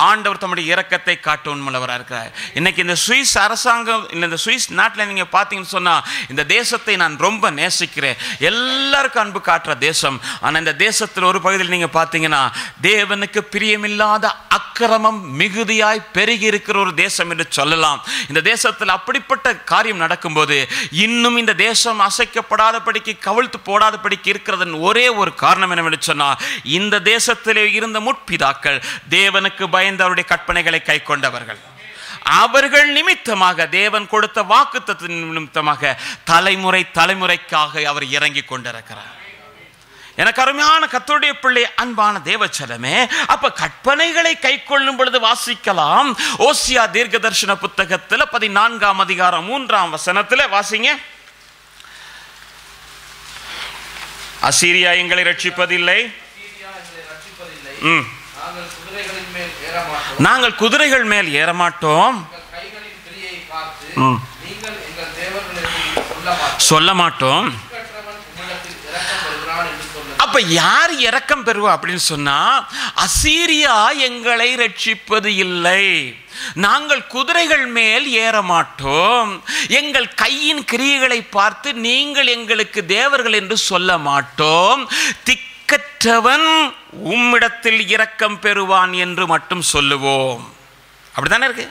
ஆண்டவர் தம்முடைய இரக்கத்தை காட்ட உண்மையுள்ளவராக இருக்கிறார். இன்னைக்கு இந்த சுவிஸ் அரசாங்கம், இந்த சுவிஸ் நாட்டில் நீங்க பார்த்தீங்கன்னு சொன்னா, இந்த தேசத்தை நான் ரொம்ப நேசிக்கிறேன். எல்லாருக்கும் அன்பு காட்டுற தேசம். ஆனா இந்த தேசத்தில் ஒரு பகுதியில் நீங்க பார்த்தீங்கன்னா, தேவனுக்கு பிரியமில்லாத அக்கிரமம் மிகுதியாய் பெருகி இருக்கிற ஒரு தேசம் என்று சொல்லலாம். இந்த தேசத்தில் அப்படிப்பட்ட காரியம் நடக்கும்போது இன்னும் இந்த தேசம் அசைக்கப்படாதபடிக்கு, கவிழ்த்து போடாதபடிக்கு இருக்கிறதன் ஒரே ஒரு காரணம் என்னவென்று சொன்னால், இந்த தேசத்திலே இருந்த முற்பிதாக்கள் தேவனுக்கு பயந்து அவருடைய கற்பனைகளை கை கொண்டவர்கள். அவர்கள் நிமித்தமாக, தேவன் கொடுத்த வாக்குத்தத்தின் நிமித்தமாக தலைமுறை தலைமுறைக்காக அவர் இறங்கி கொண்டிருக்கிறார். எனக்கு அருமையான கர்த்தருடைய பிள்ளை, அன்பான தேவச்சனமே, அப்ப கற்பனைகளை கை கொள்ளும் பொழுது வாசிக்கலாம். ஓசியா தீர்க்க தரிசன புத்தகத்தில் 14ஆம் அதிகாரம் 3ஆம் வசனத்தில் வாசிங்க. அசீரியா எங்களை ரட்சிப்பதில்லை, நாங்கள் குதிரைகள் மேல் ஏறமாட்டோம், சொல்ல மாட்டோம். அப்ப யார் இரக்கம் பெறுவா அப்படின்னு சொன்னா, அசீரியா எங்களை ரட்சிப்பது இல்லை, நாங்கள் குதிரைகள் மேல் ஏற மாட்டோம், எங்கள் கையின் கிரியைகளை பார்த்து நீங்கள் எங்களுக்கு தேவர்கள் என்று சொல்ல மாட்டோம், திக்கற்றவன் உம்மிடத்தில் இரக்கம் பெறுவான் என்று மட்டும் சொல்லுவோம். அப்படித்தானே இருக்கு.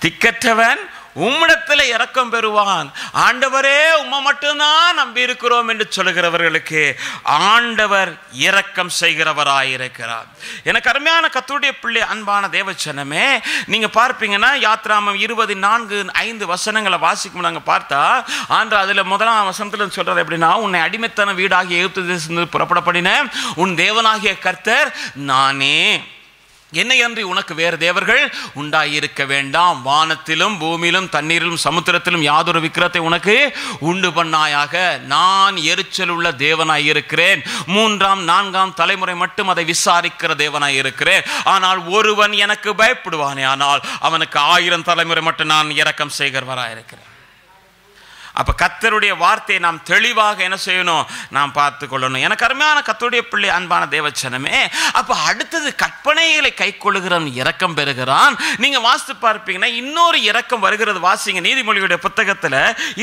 திக்கற்றவன் உம்மிடத்தில் இரக்கம் பெறுவான். ஆண்டவரே உம்மை மட்டும்தான் நம்பி இருக்கிறோம் என்று சொல்லுகிறவர்களுக்கு ஆண்டவர் இரக்கம் செய்கிறவராயிருக்கிறார். எனக்கு அருமையான கர்த்தருடைய பிள்ளை, அன்பான தேவச்சனமே, நீங்க பார்ப்பீங்கன்னா யாத்ராமம் 24:5 வசனங்களை வாசிக்கும் நாங்க பார்த்தா, ஆண்டு அதுல 1ஆம் வசனத்துல சொல்றாரு எப்படின்னா, உன்னை அடிமைத்தன வீடாகிய எகிப்து தேசத்திலிருந்து புறப்பட பண்ணின உன் தேவனாகிய கர்த்தர் நானே, என்னை அன்றி உனக்கு வேறு தேவர்கள் உண்டாயிருக்க வேண்டாம், வானத்திலும் பூமியிலும் தண்ணீரிலும் சமுத்திரத்திலும் யாதொரு விக்கிரத்தை உனக்கு உண்டு பண்ணாயாக, நான் எரிச்சல் உள்ள தேவனாய் இருக்கிறேன், 3ஆம் 4ஆம் தலைமுறை மட்டும் அதை விசாரிக்கிற தேவனாய் இருக்கிறேன். ஆனால் ஒருவன் எனக்கு பயப்படுவானே, ஆனால் அவனுக்கு 1000 தலைமுறை மட்டும் நான் இரக்கம் செய்கிறவராய் இருக்கிறேன். அப்ப கர்த்தருடைய வார்த்தையை நாம் தெளிவாக என்ன செய்யணும், நாம் பார்த்து கொள்ளணும். எனக்கு அருமையான கர்த்தருடைய பிள்ளை, அன்பான தேவச்சனமே, அப்ப அடுத்தது கற்பனைகளை கை கொள்ளுகிறவன் இரக்கம் பெறுகிறான். நீங்க வாசித்து பார்ப்பீங்கன்னா இன்னொரு இரக்கம் வருகிறது. வாசிங்க, நீதிமொழிகளுடைய புத்தகத்துல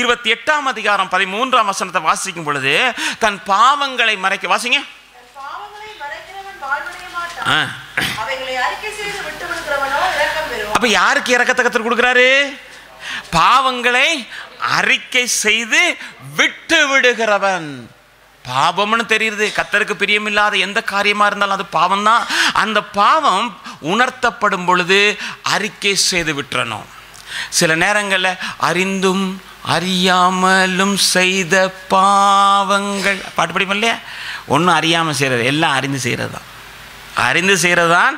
28ஆம் அதிகாரம் 13ஆம் வசனத்தை வாசிக்கும் பொழுது, தன் பாவங்களை மறைக்க, வாசிங்க, அப்ப யாருக்கு இரக்கத்தை கர்த்தர் கொடுக்கிறாரு? பாவங்களை அறிக்கை செய்து விட்டு விடுகிறவன். பாவம்னு தெரியுது, கர்த்தருக்கு பிரியமில்லாத எந்த காரியமா இருந்தாலும் அது பாவம் தான். அந்த பாவம் உணர்த்தப்படும் பொழுது அறிக்கை செய்து விட்டுறணும். சில நேரங்களில் அறிந்தும் அறியாமலும் செய்த பாவங்கள், பாட்டு படிப்போம் இல்லையா, ஒன்றும் அறியாமல் செய்கிறது, எல்லாம் அறிந்து செய்கிறது தான். அறிந்து செய்கிறது தான்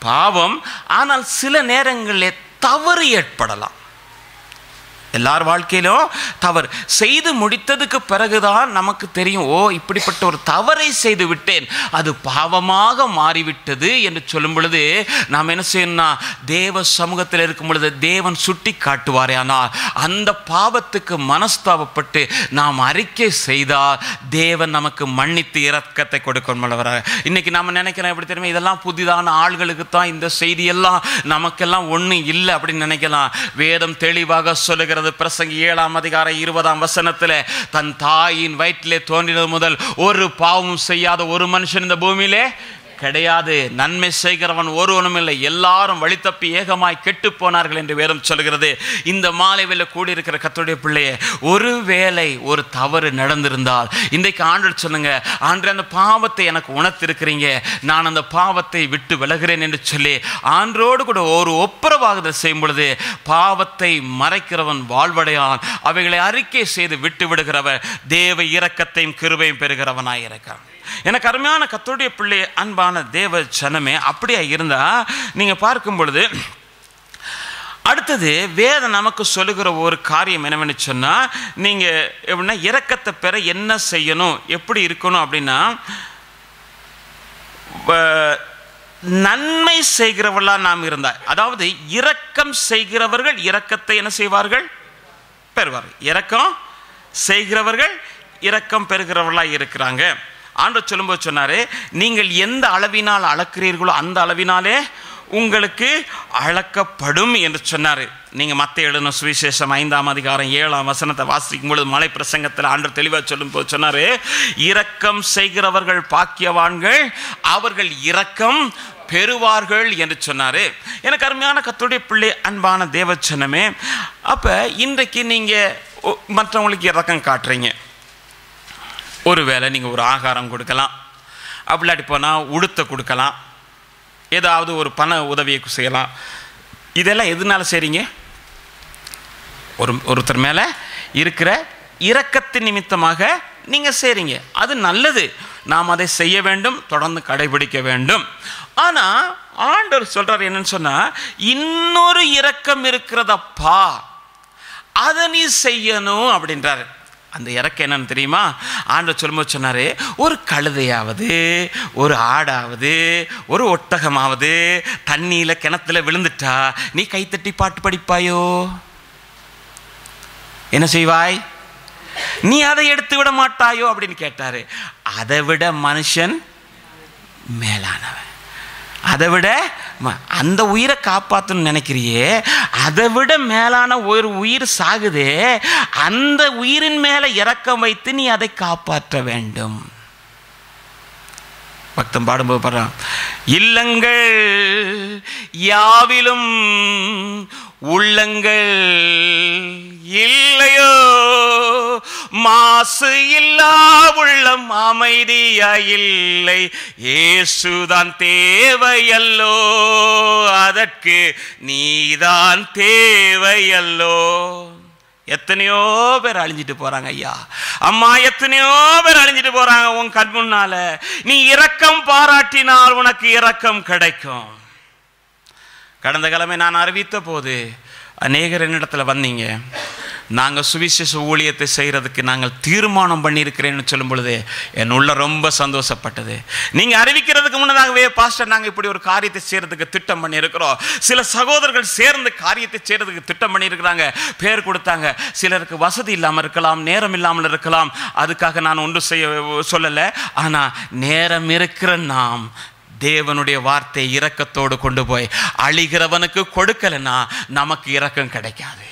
பாவம். ஆனால் சில நேரங்களில் தவறு ஏற்படலாம். எல்லார் வாழ்க்கையிலும் தவறு செய்து முடித்ததுக்கு பிறகுதான் நமக்கு தெரியும், ஓ இப்படிப்பட்ட ஒரு தவறை செய்து விட்டேன், அது பாவமாக மாறிவிட்டது என்று சொல்லும் பொழுது நாம் என்ன செய்யணும்னா, தேவ சமூகத்தில் இருக்கும் பொழுது தேவன் சுட்டி காட்டுவாரே. ஆனால் அந்த பாவத்துக்கு மனஸ்தாபப்பட்டு நாம் அறிக்கை செய்தால் தேவன் நமக்கு மன்னித்து இரக்கத்தை கொடுக்கணும். இன்னைக்கு நாம் நினைக்கிறோம் எப்படி தெரியுமா, இதெல்லாம் புதிதான ஆள்களுக்கு தான் இந்த செய்தியெல்லாம், நமக்கெல்லாம் ஒன்றும் இல்லை அப்படின்னு நினைக்கலாம். வேதம் தெளிவாக சொல்லுகிறது. பிரசங்கி 7ஆம் அதிகாரம் 20ஆம் வசனத்தில், தன் தாயின் வயிற்றிலே தோன்றினது முதல் ஒரு பாவமும் செய்யாத ஒரு மனுஷன் இந்த பூமியிலே கிடையாது, நன்மை செய்கிறவன் ஒருவனும் இல்லை, எல்லாரும் வழி தப்பி ஏகமாய் கெட்டு போனார்கள் என்று வேதம் சொல்கிறது. இந்த மாலையில் கூடியிருக்கிற கர்த்தருடைய பிள்ளையே, ஒருவேளை ஒரு தவறு நடந்திருந்தால் இன்றைக்கு ஆண்டவர் சொல்லுங்க, ஆண்டவரே அந்த பாவத்தை எனக்கு உணர்த்திருக்கிறீங்க, நான் அந்த பாவத்தை விட்டு விலகிறேன் என்று சொல்லி ஆண்டவரோடு கூட ஒரு ஒப்புரவாகுதல் செய்யும் பொழுது பாவத்தை மறைக்கிறவன் வாழ்வடையான். அவைகளை அறிக்கை செய்து விட்டு விடுகிறவர் தேவ இரக்கத்தையும் கிருபையும் பெறுகிறவனாய் இருக்கிறான். எனக்கு அருமையான கர்த்தருடைய பிள்ளை, அன்பான தேவ ஜனமே, அப்படியே இருந்தா நீங்க பார்க்கும் பொழுது அடுத்தது வேதம் நமக்கு சொல்லுகிற ஒரு காரியம் என்னவென்னு சொன்னா, நீங்க எப்படின்னா இரக்கத்தை பெற என்ன செய்யணும், எப்படி இருக்கணும் அப்படின்னா, நன்மை செய்கிறவர்களா நாம் இருந்தால், அதாவது இரக்கம் செய்கிறவர்கள் இரக்கத்தை என்ன செய்வார்கள், பெறுவார்கள். இரக்கம் செய்கிறவர்கள் இரக்கம் பெறுகிறவர்களாக இருக்கிறாங்க. ஆண்டவர் சொல்லும்போது சொன்னாரு, நீங்கள் எந்த அளவினால் அளக்கிறீர்களோ அந்த அளவினாலே உங்களுக்கு அளக்கப்படும் என்று சொன்னார். நீங்கள் மத்தேயு எழுதின சுவிசேஷம் 5ஆம் அதிகாரம் 7ஆம் வசனத்தை வாசிக்கும் பொழுது மலை பிரசங்கத்தில் ஆண்டவர் தெளிவாக சொல்லும்போது சொன்னார், இரக்கம் செய்கிறவர்கள் பாக்கியவான்கள், அவர்கள் இரக்கம் பெறுவார்கள் என்று சொன்னார். எனக்கு அருமையான கர்த்தருடைய பிள்ளை, அன்பான தேவச்சனமே, அப்போ இன்றைக்கு நீங்கள் மற்றவங்களுக்கு இரக்கம் காட்டுறீங்க. ஒருவேளை நீங்கள் ஒரு ஆகாரம் கொடுக்கலாம், அப்படிலாட்டி போனால் உடுத்த கொடுக்கலாம், ஏதாவது ஒரு பண உதவியை செய்யலாம். இதெல்லாம் எதனால செய்கிறீங்க? ஒருத்தர் மேலே இருக்கிற இரக்கத்தின் நிமித்தமாக நீங்கள் செய்கிறீங்க. அது நல்லது, நாம் அதை செய்ய வேண்டும், தொடர்ந்து கடைபிடிக்க வேண்டும். ஆனால் ஆண்டவர் சொல்கிறார் என்னன்னு சொன்னால், இன்னொரு இரக்கம் இருக்கிறதப்பா, அதை நீ செய்யணும் அப்படின்றாரு. அந்த இறக்கம் என்னன்னு தெரியுமா? ஆண்டவர் சொல்லும்போது சொன்னார், ஒரு கழுதையாவது ஒரு ஆடாவது ஒரு ஒட்டகமாவது தண்ணியில் கிணத்துல விழுந்துட்டா நீ கைத்தட்டி பாட்டு படிப்பாயோ? என்ன செய்வாய்? நீ அதை எடுத்து விட மாட்டாயோ அப்படின்னு கேட்டாரு. அதை விட மனுஷன் மேலானவன், அதை விட அந்த உயிரை காப்பாற்றணும்னு நினைக்கிறியே, அதை விட மேலான ஒரு உயிர் சாகுதே, அந்த உயிரின் மேலே இரக்கம் வைத்து நீ அதை காப்பாற்ற வேண்டும். பக்தம் பாடும்போது பாடுறான், இல்லங்கள் யாவிலும் உள்ளங்கள் இல்லையோ, மாசு இல்லா உள்ளம் அமைதியாயில்லை, இயேசுதான் தேவையல்லோ, அதற்கு நீதான் தேவையல்லோ. எத்தனையோ பேர் அழிஞ்சிட்டு போறாங்க ஐயா, அம்மா, எத்தனையோ பேர் அழிஞ்சிட்டு போறாங்க உன் கண் முன்னால. நீ இரக்கம் பாராட்டினால் உனக்கு இரக்கம் கிடைக்கும். கடந்த கிழமை நான் அறிவித்த போது அநேகர் என்னிடத்துல வந்தீங்க, நாங்கள் சுவிசேஷ ஊழியத்தை செய்கிறதுக்கு நாங்கள் தீர்மானம் பண்ணியிருக்கிறேன்னு சொல்லும் பொழுது என் உள்ள ரொம்ப சந்தோஷப்பட்டது. நீங்கள் அறிவிக்கிறதுக்கு முன்னதாகவே, பாஸ்டர் நாங்கள் இப்படி ஒரு காரியத்தை செய்கிறதுக்கு திட்டம் பண்ணியிருக்கிறோம், சில சகோதரர்கள் சேர்ந்து காரியத்தை செய்கிறதுக்கு திட்டம் பண்ணியிருக்கிறாங்க, பேர் கொடுத்தாங்க. சிலருக்கு வசதி இல்லாமல் இருக்கலாம், நேரம் இல்லாமல் இருக்கலாம், அதுக்காக நான் ஒன்றும் செய்ய சொல்லலை. ஆனால் நேரம் இருக்கிற நாம் தேவனுடைய வார்த்தை இரக்கத்தோடு கொண்டு போய் அழிகிறவனுக்கு கொடுக்கலன்னா நமக்கு இரக்கம் கிடைக்காது.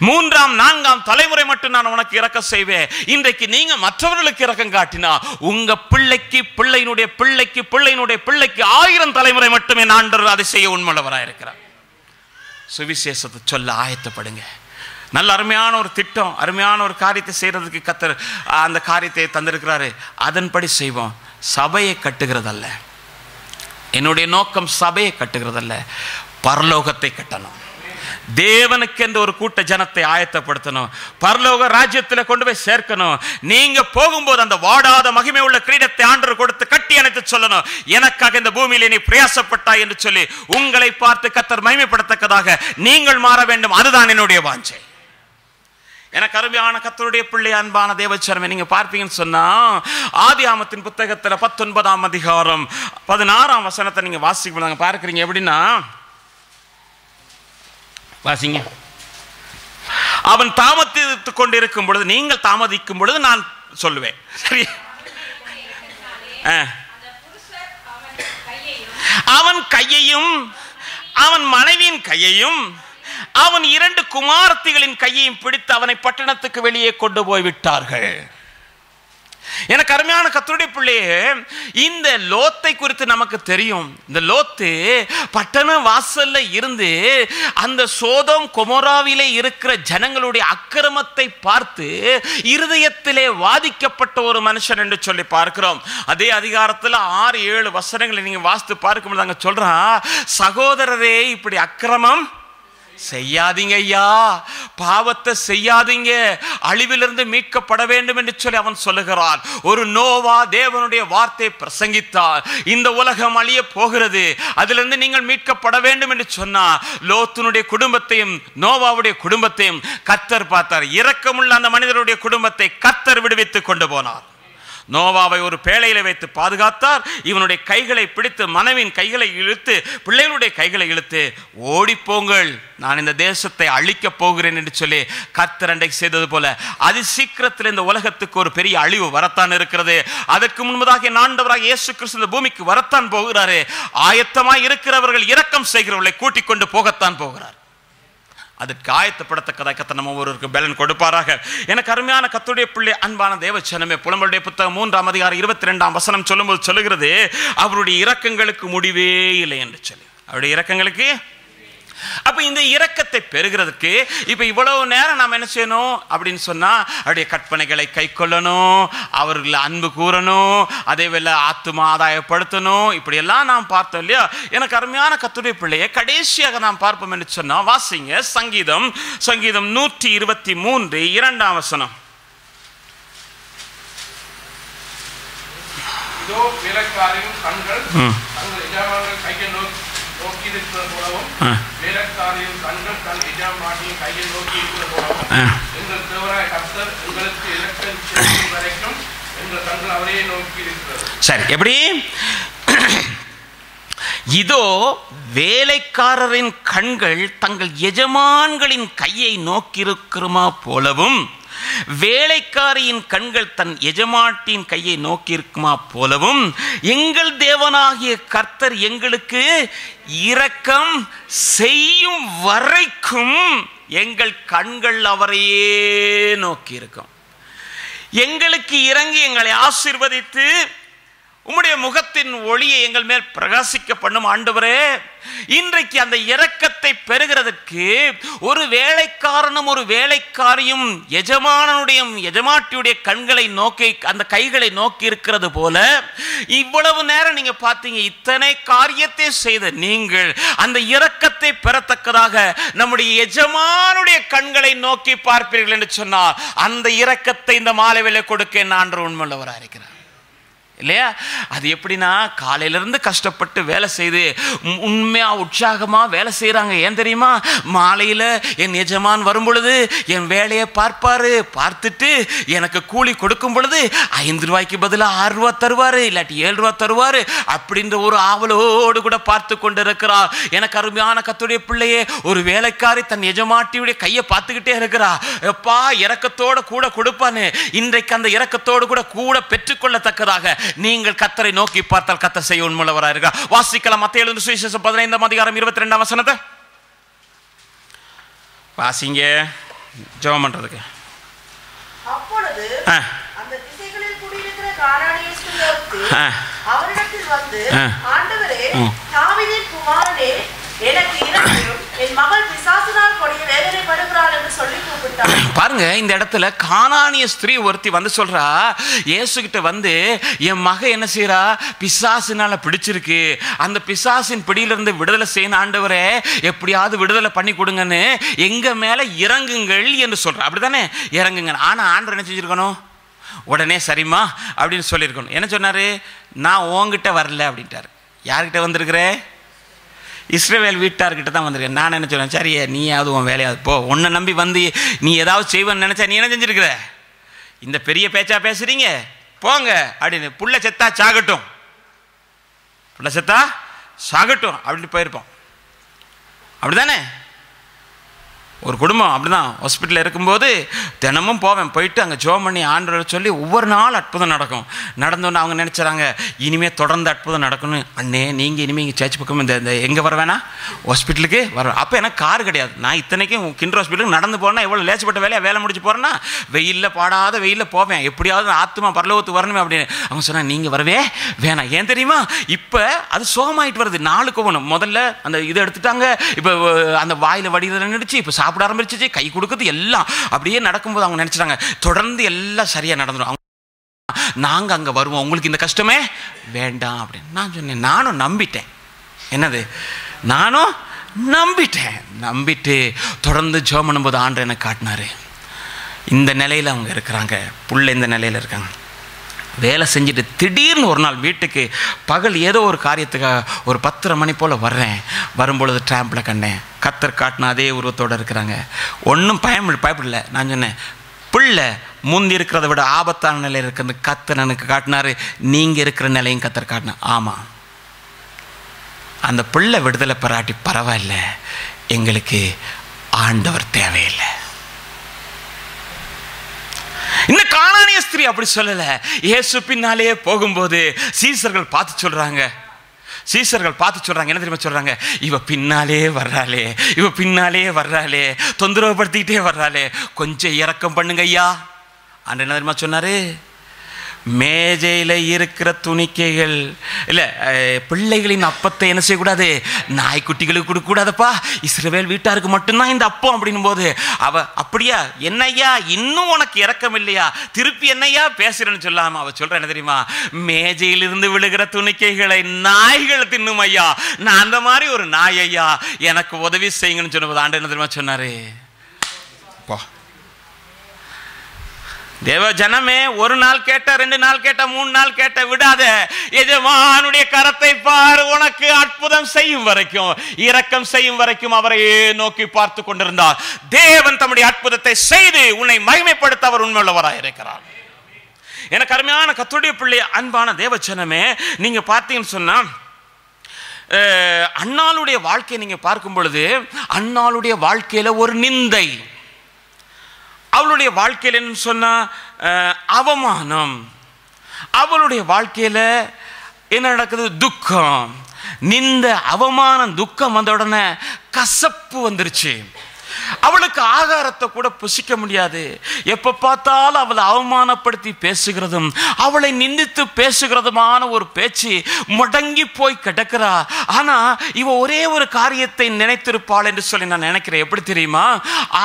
3ஆம் 4ஆம் தலைமுறை மட்டும் நான் உனக்கு இரக்கம் செய்வேன். இன்றைக்கு நீங்க மற்றவர்களுக்கு இரக்கம் காட்டினா உங்க பிள்ளைக்கு பிள்ளையினுடைய பிள்ளைக்கு பிள்ளையினுடைய பிள்ளைக்கு 1000 தலைமுறை மட்டுமே ஆண்டவர் அதை செய்ய உண்மையுள்ளவராக இருக்கிறார். சுவிசேஷத்தை சொல்ல ஆயத்தப்படுங்க. நல்ல அருமையான ஒரு திட்டம், அருமையான ஒரு காரியத்தை செய்யறதுக்கு கர்த்தர் அந்த காரியத்தை தந்திருக்கிறாரு. அதன்படி செய்வோம். சபையை கட்டுகிறதல்ல, என்னுடைய நோக்கம் சபையை கட்டுகிறதல்ல, பரலோகத்தை கட்டணும். தேவனுக்கு என்று ஒரு கூட்ட ஜனத்தை ஆயத்தப்படுத்தணும், பரலோக ராஜ்யத்தில் கொண்டு போய் சேர்க்கணும். நீங்க போகும்போது அந்த வாடாத மகிமை உள்ள கிரீடத்தை ஆண்டவர் கொடுத்து கட்டி அணைத்து சொல்லணும், எனக்காக இந்த பூமியிலே நீ பிரயாசப்பட்டாய் என்று சொல்லி உங்களை பார்த்து கர்த்தர் மகிமைப்படத்தக்கதாக நீங்கள் மாற வேண்டும். அதுதான் என்னுடைய வாஞ்சை. எனக்கு அருமையான கர்த்தருடைய பிள்ளை, அன்பான தேவச்சனமே, நீங்க பார்ப்பீங்கன்னு சொன்னா ஆதியாகமத்தின் புத்தகத்தில் 19ஆம் அதிகாரம் 16ஆம் வசனத்தை நீங்க வாசிக்க பார்க்கிறீங்க. எப்படின்னா, வாசிங்க. அவன் தாமதித்துக் கொண்டிருக்கும் பொழுது, நீங்கள் தாமதிக்கும் பொழுது நான் சொல்லுவேன். சரி, அவன் கையையும் அவன் மனைவியின் கையையும் அவன் 2 குமாரத்திகளின் கையையும் பிடித்து அவனை பட்டணத்துக்கு வெளியே கொண்டு போய் விட்டார்கள். எனக்கு அருமையான கர்த்தருடைய பிள்ளையே, இந்த லோத்தை குறித்து நமக்கு தெரியும். இந்த லோத்து பட்டண வாசல்ல இருந்து அந்த சோதோம் கொமோராவிலே இருக்கிற ஜனங்களுடைய அக்கிரமத்தை பார்த்து இருதயத்திலே வாதிக்கப்பட்ட ஒரு மனுஷன் என்று சொல்லி பார்க்கிறோம். அதே அதிகாரத்தில் 6-7 வசனங்களை நீங்க வாசித்து பார்க்கும்போது அங்க சொல்றான், சகோதரரே, இப்படி அக்கிரமம் செய்யாதீங்க ஐயா, பாவத்தை செய்யாதீங்க, அழிவிலிருந்து மீட்கப்பட வேண்டும் என்று சொல்லி அவன் சொல்லுகிறான். ஒரு நோவா தேவனுடைய வார்த்தை பிரசங்கித்தார். இந்த உலகம் அழிய போகிறது, அதிலிருந்து நீங்கள் மீட்கப்பட வேண்டும் என்று சொன்னார். லோத்தினுடைய குடும்பத்தையும் நோவாவுடைய குடும்பத்தையும் கர்த்தர் பார்த்தார். இரக்கமுள்ள அந்த மனிதருடைய குடும்பத்தை கர்த்தர் விடுவித்துக் கொண்டு போனார். நோவாவை ஒரு பேழையில வைத்து பாதுகாத்தார். இவனுடைய கைகளை பிடித்து மனைவியின் கைகளை இழுத்து பிள்ளைகளுடைய கைகளை இழுத்து ஓடிப்போங்கள், நான் இந்த தேசத்தை அழிக்கப் போகிறேன் என்று சொல்லி கர்த்தர் அன்றைக்கு செய்தது போல அதி சீக்கிரத்தில் இந்த உலகத்துக்கு ஒரு பெரிய அழிவு வரத்தான் இருக்கிறது. அதற்கு முன்பதாக ஆண்டவராக இயேசு கிறிஸ்து இந்த பூமிக்கு வரத்தான் போகிறாரு. ஆயத்தமாய் இருக்கிறவர்கள், இரக்கம் செய்கிறவர்களை கூட்டிக் கொண்டு போகத்தான் போகிறார். அதற்கு ஆயத்தப்படத்தக்கதாக கர்த்தர் நம்ம ஒவ்வொருவருக்கு பலன் கொடுப்பாராக. எனக்கு அருமையான கர்த்தருடைய பிள்ளை, அன்பான தேவச்சனமே, புலம்பலுடைய புத்தகம் 3ஆம் அதிகாரம் 22ஆம் வசனம் சொல்லும்போது சொல்லுகிறது, அவருடைய இரக்கங்களுக்கு முடிவே இல்லை என்று சொல்லி. அவருடைய இரக்கங்களுக்கு, அப்ப இந்த இரக்கத்தை பெறுகிறதுக்கு இப்ப இவ்வளவு நேரம் நாம் என்ன செய்யணும் அப்படின்னு சொன்னா, அவருடைய கற்பனைகளை கை கொள்ளணும், அவர்களை அன்பு கூறணும், அதே வேளை ஆத்தும ஆதாயப்படுத்தணும், இப்படி எல்லாம் நாம் பார்த்தோம் இல்லையா. எனக்கு அருமையான கர்த்தருடைய பிள்ளையை, கடைசியாக நாம் பார்ப்போம் என்று சொன்னா, வாசிங்க சங்கீதம் 123 2ஆம் வசனம். இதோ வேலைக்காரரின் கண்கள் தங்கள் எஜமானர்கள் கையை நோக்கி இருக்கிற போலவும், வேலைக்காரரின் கண்கள் தன் எஜமானியின் கையை நோக்கி இருக்கிற போலவும், எங்கள் தேவனாய கர்த்தர் எங்களுக்கு இரக்கம் செய்யும் வரைக்கும் எங்கள் கண்கள் அவரையே நோக்கி இருக்கிறது. சரி, எப்படி? இதோ வேலைக்காரரின் கண்கள் தங்கள் எஜமான்களின் கையை நோக்கியிருக்கிறமா போலவும், வேலைக்காரியின் கண்கள் தன் எஜமாட்டின் கையை நோக்கி இருக்குமா போலவும், எங்கள் தேவனாகிய கர்த்தர் எங்களுக்கு இரக்கம் செய்யும் வரைக்கும் எங்கள் கண்கள் அவரையே நோக்கி இருக்கும். எங்களுக்கு இறங்கி எங்களை ஆசீர்வதித்து உம்முடைய முகத்தின் ஒளியை எங்கள் மேல் பிரகாசிக்க பண்ணும் ஆண்டவரே. இன்றைக்கு அந்த இரக்கத்தை பெறுகிறதற்கு ஒரு வேலைக்காரனும் ஒரு வேலைக்காரியும் எஜமாட்டியுடைய கண்களை நோக்கி, அந்த கைகளை நோக்கி இருக்கிறது போல, இவ்வளவு நேரம் நீங்க பார்த்தீங்க, இத்தனை காரியத்தை செய்த நீங்கள் அந்த இரக்கத்தை பெறத்தக்கதாக நம்முடைய எஜமானுடைய கண்களை நோக்கி பார்ப்பீர்கள் என்று சொன்னால், அந்த இரக்கத்தை இந்த மாலை வேளை கொடுக்க நான் உண்மையுள்ளவராக இருக்கிறேன் இல்லையா. அது எப்படின்னா, காலையிலிருந்து கஷ்டப்பட்டு வேலை செய்து உண்மையா உற்சாகமா வேலை செய்யறாங்க. ஏன் தெரியுமா? மாலையில என் எஜமான் வரும் பொழுது என் வேலையை பார்ப்பாரு, பார்த்துட்டு எனக்கு கூலி கொடுக்கும் பொழுது 5 ரூபாய்க்கு பதிலாக 6 ரூபா தருவாரு, இல்லாட்டி 7 ரூபா தருவாரு அப்படின்ற ஒரு ஆவலோடு கூட பார்த்து கொண்டு இருக்கிறார். எனக்கு அருமையான கர்த்தருடைய பிள்ளையே, ஒரு வேலைக்காரி தன் எஜமாட்டியுடைய கையை பார்த்துக்கிட்டே இருக்கிறா. எப்பா இரக்கத்தோட கூட கொடுப்பான்னு. இன்றைக்கு அந்த இரக்கத்தோடு கூட பெற்றுக்கொள்ளத்தக்கதாக நீங்கள் கர்த்தரை நோக்கி பார்த்தால் கர்த்தர் செய்ய உண்மையுள்ளவராக இருக்கிறார். வாசிக்கலாம் மத்தேயு சுவிசேஷம் 15ஆம் அதிகாரம் 22ஆம் வசனத்தை வாசிங்க ஜெபம் பண்றதுக்கு. அப்பொழுது அந்த திசைகளில் குடியிருக்கிற கானானிய ஸ்திரீ அவரிடத்தில் வந்து, ஆண்டவரே, தாவீதின் குமாரனே, எனக்கு இரக்கம், என் மகள் பிசாசினால் கொடிய வேதனைப்படுகிறாள் என்று சொல்லி கூப்பிட்டார். பாருங்க, இந்த இடத்துல கானானிய ஸ்திரீ ஒருத்தி வந்து சொல்றா, இயேசு கிட்ட வந்து, என் மக என்ன செய்யறா, பிசாசினால பிடிச்சிருக்கு, அந்த பிசாசின் பிடியிலிருந்து விடுதலை செய்யணும் ஆண்டவரே, எப்படியாவது விடுதலை பண்ணி கொடுங்கன்னு எங்க மேல இறங்குங்கள் என்று சொல்றா. அப்படித்தானே? இறங்குங்க. ஆனா ஆண்டவர் என்ன செஞ்சிருக்கணும்? உடனே சரிம்மா அப்படின்னு சொல்லியிருக்கணும். என்ன சொன்னாரு? நான் உங்ககிட்ட வரல அப்படின்ட்டாரு. யார்கிட்ட வந்திருக்கிறேன்? இஸ்ரவேல் வீட்டார்கிட்ட தான் வந்திருக்கேன். நான் என்ன சொல்றேன், சரி நீயாவது உன் வேலையாவது போ, உன்னை நம்பி வந்து நீ ஏதாவது செய்வேன்னு நினச்சா நீ என்ன செஞ்சுருக்கிற, இந்த பெரிய பேச்சா பேசுறீங்க போங்க அப்படின்னு. புள்ள செத்தா சாகட்டும், புள்ள செத்தா சாகட்டும் அப்படின்னு போயிருப்போம். அப்படிதானே? ஒரு குடும்பம் அப்படிதான் ஹாஸ்பிட்டலில் இருக்கும்போது தினமும் போவேன், போயிட்டு அங்கே ஜோம் பண்ணி ஆண்டவரை சொல்லி ஒவ்வொரு நாள் அற்புதம் நடக்கும். நடந்தோன்னு அவங்க நினச்சாங்க இனிமேல் தொடர்ந்து அற்புதம் நடக்கணும். அண்ணே நீங்கள் இனிமேல் இங்கே சேர்ச்சி பக்கம் இந்த எங்கே வர வேணா ஹாஸ்பிட்டலுக்கு வர. அப்போ எனக்கு கார் கிடையாது. நான் இத்தனைக்கும் கிண்டர் ஹாஸ்பிட்டலுக்கு நடந்து போகிறேன்னா எவ்வளோ லேசப்பட்ட வேலை முடிச்சு போகிறேன்னா வெயிலில் பாடாத வெயிலில் போவேன், எப்படியாவது ஆத்மா பரலோகத்துக்கு வரணுமே அப்படின்னு. அவங்க சொன்னாங்க நீங்கள் வரவே வேணாம். ஏன் தெரியுமா, இப்போ அது சோகமாயிட்டு வருது. நாளுக்கு ஒவ்வொன்று. முதல்ல அந்த இதை எடுத்துட்டாங்க, இப்போ அந்த வாயில் வடிவில் நின்றுச்சு, இப்போ சாப்பிட ஆரம்பிச்சிச்சு, கை கொடுக்குது, எல்லாம் அப்படியே நடக்கும்போது அவங்க நினைச்சாங்க தொடர்ந்து எல்லாம் சரியா நடந்துடும், நாங்க அங்க வருவோம், உங்களுக்கு இந்த கஷ்டமே வேண்டாம் அப்படின்னு. நான் சொன்னேன் நானும் நம்பிட்டேன். என்னது, நானும் நம்பிட்டு தொடர்ந்து ஜெபம் பண்ணும்போது ஆண்டவர் எனக்கு காட்டினாரு இந்த நிலையில அவங்க இருக்கிறாங்க, புள்ள இந்த நிலையில இருக்காங்க. வேலை செஞ்சுட்டு திடீர்னு ஒரு நாள் வீட்டுக்கு பகல் ஏதோ ஒரு காரியத்துக்காக ஒரு 10:30 மணி போல் வர்றேன். வரும்பொழுது ட்ராம்பில் கண்டேன், கத்தர் காட்டின அதே உருவத்தோடு இருக்கிறாங்க. ஒன்றும் பயப்படல. நான் சொன்னேன் பிள்ளை முந்தி இருக்கிறத விட ஆபத்தான நிலையில் இருக்கிறது கத்தர் எனக்கு காட்டினாரு, நீங்கள் இருக்கிற நிலையும் கத்தர் காட்டினா. ஆமாம், அந்த பிள்ளை விடுதலை பெறாட்டி பரவாயில்ல, எங்களுக்கு ஆண்டவர் தேவையில்லை. இந்த கானானிய ஸ்திரீ அப்படி சொல்லல. இயேசு பின்னாலே போகும்போது சீசர்கள் பார்த்து சொல்றாங்க என்ன தெரியுமா சொல்றாங்க, இவ பின்னாலே வர்றாளே, தொந்தரவுப்படுத்திக்கிட்டே வர்றாளே, கொஞ்சம் இரக்கம் பண்ணுங்க ஐயா. ஆண்டவர் என்ன தெரியுமா சொன்னாரு, மேஜையில் இருக்கிற துணிக்கைகள் இல்லை, பிள்ளைகளின் அப்பத்தை என்ன செய்யக்கூடாது, நாய்க்குட்டிகளுக்கு கொடுக்கக்கூடாதப்பா, இஸ்ரவேல் வீட்டாருக்கு மட்டும்தான் இந்த அப்பம் அப்படின்னும் போது அவ அப்படியா, என்னையா இன்னும் உனக்கு இரக்கம் இல்லையா, திருப்பி என்னையா பேசுறேன்னு சொல்லாம அவ சொல்ற என்ன தெரியுமா, மேஜையிலிருந்து விழுகிற துணிக்கைகளை நாய்கள் தின்னும் ஐயா, நான் அந்த மாதிரி ஒரு நாய் ஐயா, எனக்கு உதவி செய்யுங்கன்னு சொன்னபோது ஆண்டவர் என்ன தெரியுமா சொன்னாரு, போ தேவ ஜனமே, ஒரு நாள் கேட்ட, 2 நாள் கேட்ட, 3 நாள் கேட்ட விடாத, எஜமானுடைய கரத்தை பார், உனக்கு அற்புதம் செய்யும் வரைக்கும், இரக்கம் செய்யும் வரைக்கும் அவரையே நோக்கி பார்த்து கொண்டிருந்தார். தேவன் தம்முடைய அற்புதத்தை செய்து உன்னை மகிமைப்படுத்த அவர் உண்மையுள்ளவராய் இருக்கிறார். எனக்கு அருமையான கர்த்தருடைய பிள்ளை, அன்பான தேவ ஜனமே, நீங்க பார்த்தீங்கன்னு சொன்னா அன்னாளுடைய வாழ்க்கையை நீங்க பார்க்கும் பொழுது அன்னாளுடைய வாழ்க்கையில ஒரு நிந்தை, அவளுடைய வாழ்க்கையில் என்ன சொன்னா அவமானம், அவளுடைய வாழ்க்கையில என்ன நடக்குது, துக்கம், நிந்த அவமானம் துக்கம் வந்த உடனே கசப்பு வந்துருச்சு. அவளுக்கு ஆகாரத்தை கூட புசிக்க முடியாது. எப்ப பார்த்தாலும் அவளை அவமானப்படுத்தி பேசுகிறதும் அவளை நிந்தித்து பேசுகிறதுமான ஒரு பேச்சு முடங்கி போய் கிடக்கிறா. ஆனா இவ ஒரே ஒரு காரியத்தை நினைத்திருப்பாள் என்று சொல்லி நான் நினைக்கிறேன். எப்படி தெரியுமா,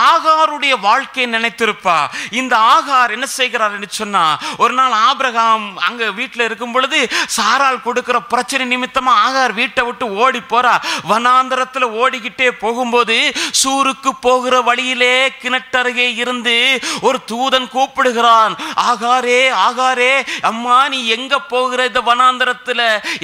ஆகாருடைய வாழ்க்கையை நினைத்திருப்பா. இந்த ஆகார் என்ன செய்கிறார் என்று சொன்னா, ஒரு நாள் ஆபிரகாம் அங்க வீட்டில் இருக்கும் பொழுது சாராள் கொடுக்கிற பிரச்சனை நிமித்தமா ஆகார் வீட்டை விட்டு ஓடி போறா. வனாந்தரத்தில் ஓடிக்கிட்டே போகும்போது சூருக்கு போகிற வழியிலே கிணற்றருகே இருந்து ஒரு தூதன் கூப்பிடுகிறான், ஆகாரே ஆகாரே, அம்மா நீ எங்க போகிற, இந்த வனாந்தரத்துல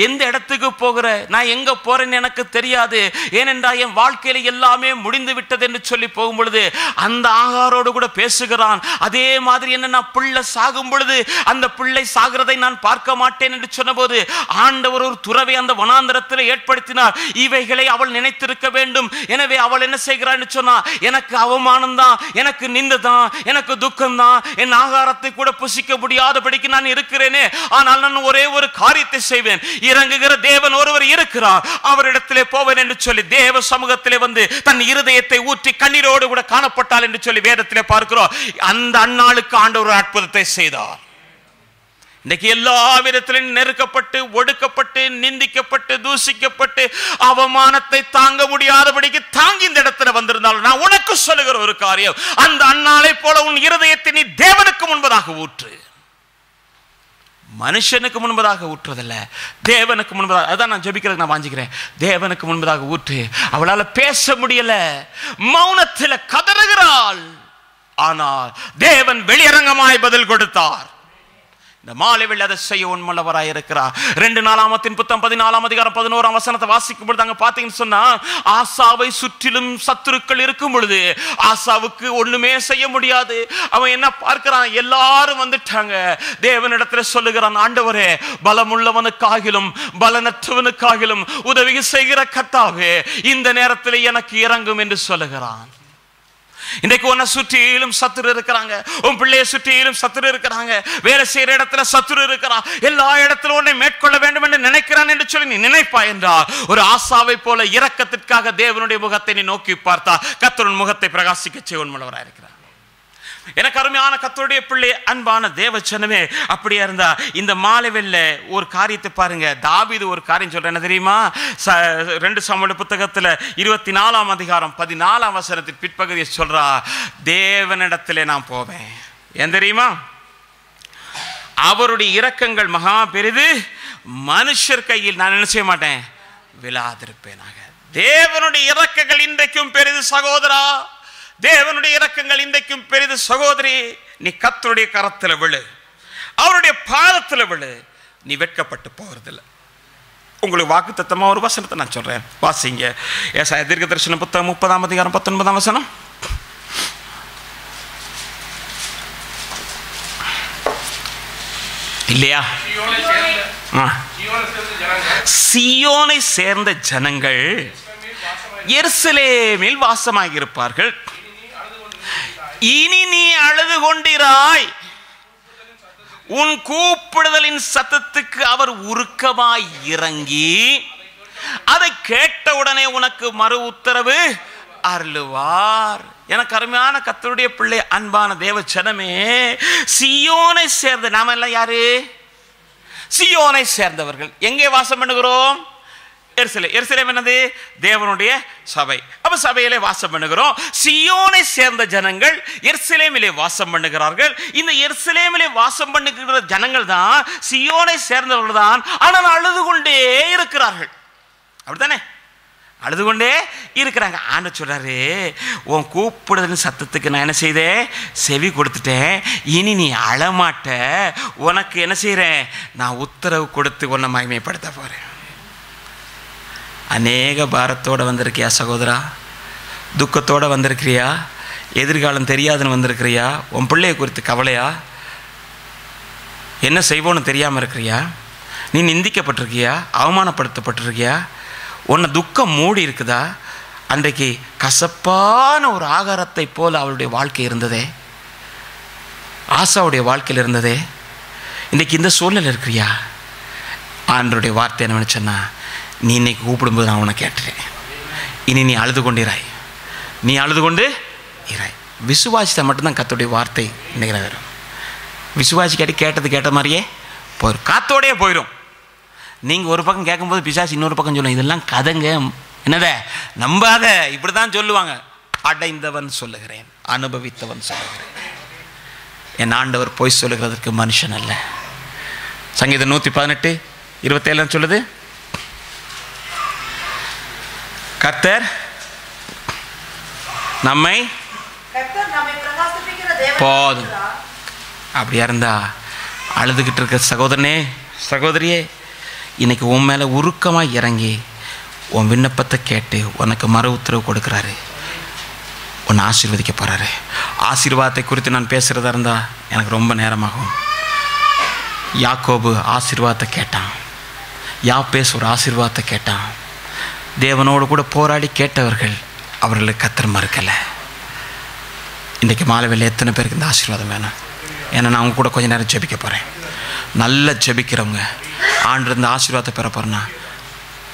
எந்த இடத்துக்கு போகிற, நான் எங்க போறேன்னு எனக்கு தெரியாது, ஏனென்றால் என் வாழ்க்கையில எல்லாமே முடிந்து விட்டது என்று சொல்லி போகும் பொழுது அந்த ஆகாரோடு கூட பேசுகிறான். அதே மாதிரி என்ன, பிள்ளை சாகும் பொழுது அந்த பிள்ளை சாகிறதை நான் பார்க்க மாட்டேன் என்று சொன்னபோது ஆண்டவர் ஒரு துறவை அந்த வனாந்தரத்தில் ஏற்படுத்தினார். இவைகளை அவள் நினைத்திருக்க வேண்டும். எனவே அவள் என்ன செய்கிறாள் சொன்னா, எனக்கு அவமானம் தான், எனக்கு நிந்தை தான், எனக்கு துக்கம் தான், என் ஆகாரத்தை கூட புசிக்க முடியாதபடிக்கு நான் இருக்கிறேனே, ஆனால் நான் ஒரே ஒரு காரியத்தை செய்வேன், இறங்குகிற தேவன் ஒருவர் இருக்கிறார், அவரிடத்திலே போவேன் என்று சொல்லி தேவ சமூகத்திலே வந்து தன் இருதயத்தை ஊற்றி கண்ணீரோடு கூட காணப்பட்டாள் என்று சொல்லி வேதத்திலே பார்க்கிறோம். அந்த அந்நாளுக்கு ஆண்டவர் அற்புதத்தை செய்தார். இன்னைக்கு எல்லா விதத்திலும் நெருக்கப்பட்டு, ஒடுக்கப்பட்டு, நிந்திக்கப்பட்டு, தூசிக்கப்பட்டு, அவமானத்தை தாங்க முடியாதபடிக்கு தாங்கி இந்த இடத்துல வந்திருந்தாலும் நான் உனக்கு சொல்லுகிற ஒரு காரியம், அந்த அன்னாளை போல உன் இருதயத்தை நீ தேவனுக்கு முன்பதாக ஊற்று. மனுஷனுக்கு முன்பதாக ஊற்றுவதில்லை, தேவனுக்கு முன்பதாக. அதான் நான் ஜெபிக்கிறதுக்கு நான் வாஞ்சிக்கிறேன், தேவனுக்கு முன்பதாக ஊற்று. அவளால் பேச முடியல, மௌனத்தில் கதறுகிறாள். ஆனால் தேவன் வெளியரங்கமாய் பதில் கொடுத்தார். இந்த மாலைவில் அதை செய்ய உண்மையுள்ளவராய் இருக்கிறார். 2 நாளாகமத்தின் புத்தகம் 14ஆம் அதிகாரம் 11ஆம் வசனத்தை வாசிக்கும் பொழுது அங்க பாத்தீங்கன்னு சொன்னா, ஆசாவை சுற்றிலும் சத்துருக்கள் இருக்கும் பொழுது ஆசாவுக்கு ஒண்ணுமே செய்ய முடியாது. அவன் என்ன பார்க்கிறான், எல்லாரும் வந்துட்டாங்க. தேவனிடத்துல சொல்லுகிறான், ஆண்டவரே, பலமுள்ளவனுக்காகிலும் பலனற்றவனுக்காகிலும் உதவி செய்கிற கர்த்தாவே, இந்த நேரத்தில் எனக்கு இறங்கும் என்று சொல்லுகிறான். இன்றைக்கு உன்னை சுற்றிலும் சத்துரு இருக்கிறாங்க, உன் பிள்ளையை சுற்றிலும் சத்துரு இருக்கிறாங்க, வேலை செய்யற இடத்துல சத்துரு இருக்கிறான், எல்லா இடத்திலும் உன்னை மேற்கொள்ள வேண்டும் என்று நினைக்கிறான் என்று சொல்லி நீ நினைப்பாய் என்றால், ஒரு ஆசாவை போல இரக்கத்திற்காக தேவனுடைய முகத்தை நீ நோக்கி பார்த்தா கர்த்தரின் முகத்தை பிரகாசிக்க செய்ய உண்மையுள்ளவராய் இருக்கிறார். எனக்கு அருமையான கர்த்தருடைய பிள்ளை, அன்பான தேவச்சனமே, அப்படியே இருந்தா இந்த மாலைவெல்ல ஒரு காரியத்தை பாருங்க. தாவீது ஒரு காரியம் சொல்ற, என்ன தெரியுமா? 2 சாமுவேல் புத்தகத்துல 24ஆம் அதிகாரம் 14ஆம் வசனத்தின் பிற்பகுதியை சொல்றா, தேவனிடத்திலே நான் போவேன். ஏன் தெரியுமா? அவருடைய இரக்கங்கள் மகா பெரிது, மனுஷர் கையில் நான் என்ன செய்ய மாட்டேன், விழாதிருப்பேனாக. தேவனுடைய இரக்கங்கள் இன்றைக்கும் பெரிது சகோதரா, தேவனுடைய இரக்கங்கள் இன்றைக்கும் பெரிது சகோதரி. நீ கர்த்தருடைய கரத்தில் விழு, அவருடைய பாதத்தில் விழு, நீ வெட்கப்பட்டு போகிறதில்லை. உங்களுக்கு வாக்குத்தத்தமா ஒரு வசனத்தை நான் சொல்றேன், வாசிங்க. ஏசாயா தீர்க்கதரிசன புத்தகம் 30ஆம் அதிகாரம் 19ஆம் வசனம். இல்லையா? சீயோனை சேர்ந்த ஜனங்கள் எருசலேமில் வாசமாகி இருப்பார்கள். இனி நீ அழுது கொண்டிராய், உன் கூப்பிடுதலின் சத்தத்துக்கு அவர் உருக்கமாய் இறங்கி அதை கேட்டவுடனே உனக்கு மறு உத்தரவு அருளுவார். எனக்கு அருமையான கர்த்தருடைய பிள்ளை, அன்பான தேவச்சனமே, சீயோனை சேர்ந்த நாம எல்லாம் யாரு? சீயோனை சேர்ந்தவர்கள். எங்கே வாசம் பண்ணுகிறோம்? எருசலேம் என்னது? தேவனுடைய சபை. அப்ப சபையிலே வாசம் பண்ணுகிறோம். சீயோனை சேர்ந்த ஜனங்கள் எருசலேமிலே வாசம் பண்ணுகிறார்கள். இந்த எருசலேமிலே வாசம் பண்ணுகிற ஜனங்கள் தான், சீயோனை சேர்ந்தவர்கள் தான். ஆனால் அழுது கொண்டே இருக்கிறார்கள். அப்படித்தானே? அழுது கொண்டே இருக்கிறாங்க. ஆண்டவர் சொல்றாரு, உன் கூப்பிடுதல் சத்தத்துக்கு நான் என்ன செய்தேன், செவி கொடுத்துட்டேன். இனி நீ அழமாட்ட, உனக்கு என்ன செய்யறேன், நான் உத்தரவு கொடுத்து உன்னை மகிமைப்படுத்த போறேன். அநேக பாரத்தோடு வந்திருக்கியா சகோதரா? துக்கத்தோடு வந்திருக்கிறியா? எதிர்காலம் தெரியாதுன்னு வந்திருக்கிறியா? உன் பிள்ளையை குறித்து கவலையா? என்ன செய்வோன்னு தெரியாமல் இருக்கிறியா? நீ நிந்திக்கப்பட்டிருக்கியா? அவமானப்படுத்தப்பட்டிருக்கியா? உன்னை துக்கம் மூடி இருக்குதா? அன்றைக்கு கசப்பான ஒரு ஆகாரத்தை போல அவளுடைய வாழ்க்கை இருந்ததே, ஆசாவுடைய வாழ்க்கையில் இருந்ததே. இன்றைக்கு இந்த சூழ்நிலை இருக்கிறியா? ஆண்டவருடைய வார்த்தை என்ன சொன்னா, நீ இன்னைக்கு கூப்பிடும்போது நான் உன்னை கேட்டுறேன். இனி நீ அழுது கொண்டிராய், நீ அழுது கொண்டு இராய். விசுவாசித்த மட்டும்தான் கர்த்தருடைய வார்த்தை இன்னைக்கு வரும். விசுவாசி கேட்ட மாதிரியே போயிடும், காத்தோடையே போயிடும். நீங்கள் ஒரு பக்கம் கேட்கும்போது பிசாசு இன்னொரு பக்கம் சொல்லுவாங்க, இதெல்லாம் கதைங்க, என்னத நம்பாத, இப்படி தான் சொல்லுவாங்க. அடைந்தவன் சொல்லுகிறேன், அனுபவித்தவன் சொல்லுகிறேன். என் ஆண்டவர் போய் சொல்லுகிறதற்கு மனுஷன் அல்ல. சங்கீதம் 118:27 சொல்லுது, கர்த்தர் நம்மை போதும். அப்படியா இருந்தா அழுதுகிட்டு இருக்க சகோதரனே, சகோதரியே, இன்னைக்கு உன் மேலே உருக்கமாக இறங்கி உன் விண்ணப்பத்தை கேட்டு உனக்கு மறு உத்தரவு கொடுக்குறாரு, உன்னை ஆசீர்வதிக்க போகிறாரு. ஆசீர்வாதத்தை குறித்து நான் பேசுகிறதா இருந்தால் எனக்கு ரொம்ப நேரமாகும். யாக்கோபு ஆசீர்வாதத்தை கேட்டான், யாப்பேஸ் ஒரு ஆசீர்வாதத்தை கேட்டான். தேவனோடு கூட போராடி கேட்டவர்கள், அவர்களுக்கு கர்த்தர் மறுக்கலை. இன்றைக்கு மாலைவேளை எத்தனை பேருக்கு இந்த ஆசீர்வாதம் வேணும்? ஏன்னா நான் அவங்க கூட கொஞ்சம் நேரம் ஜெபிக்க போகிறேன். நல்லா ஜெபிக்கிறவங்க ஆண்டு இந்த ஆசீர்வாதத்தை பெற போகிறேன்னா,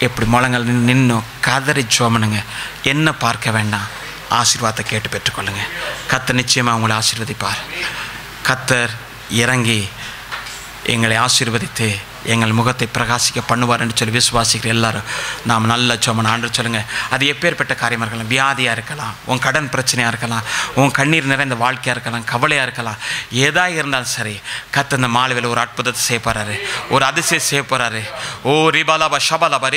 எப்படி முழங்கள் நின்று கதறி ஜோமனுங்க, என்ன பார்க்க வேண்டாம், ஆசீர்வாதத்தை கேட்டு பெற்றுக்கொள்ளுங்க. கர்த்தர் நிச்சயமாக அவங்களை ஆசீர்வதிப்பார். கர்த்தர் இறங்கி எங்களை ஆசீர்வதித்து எங்கள் முகத்தை பிரகாசிக்க பண்ணுவார் என்று சொல்லி விசுவாசிக்கிற எல்லாரும் நாம் நல்ல சோமன் ஆண்டு சொல்லுங்கள். அது எப்பேற்பட்ட காரியமாக இருக்கலாம், வியாதியாக இருக்கலாம், உன் கடன் பிரச்சனையாக இருக்கலாம், உன் கண்ணீர் நிறைந்த வாழ்க்கையாக இருக்கலாம், கவலையாக இருக்கலாம், ஏதாக இருந்தாலும் சரி, கர்த்தர் இந்த மாலையில் ஒரு அற்புதத்தை செய்ய போகிறாரு, ஒரு அதிசயம் செய்ய போகிறாரு. ஓ ரிபாலாபா ஷபாலாபா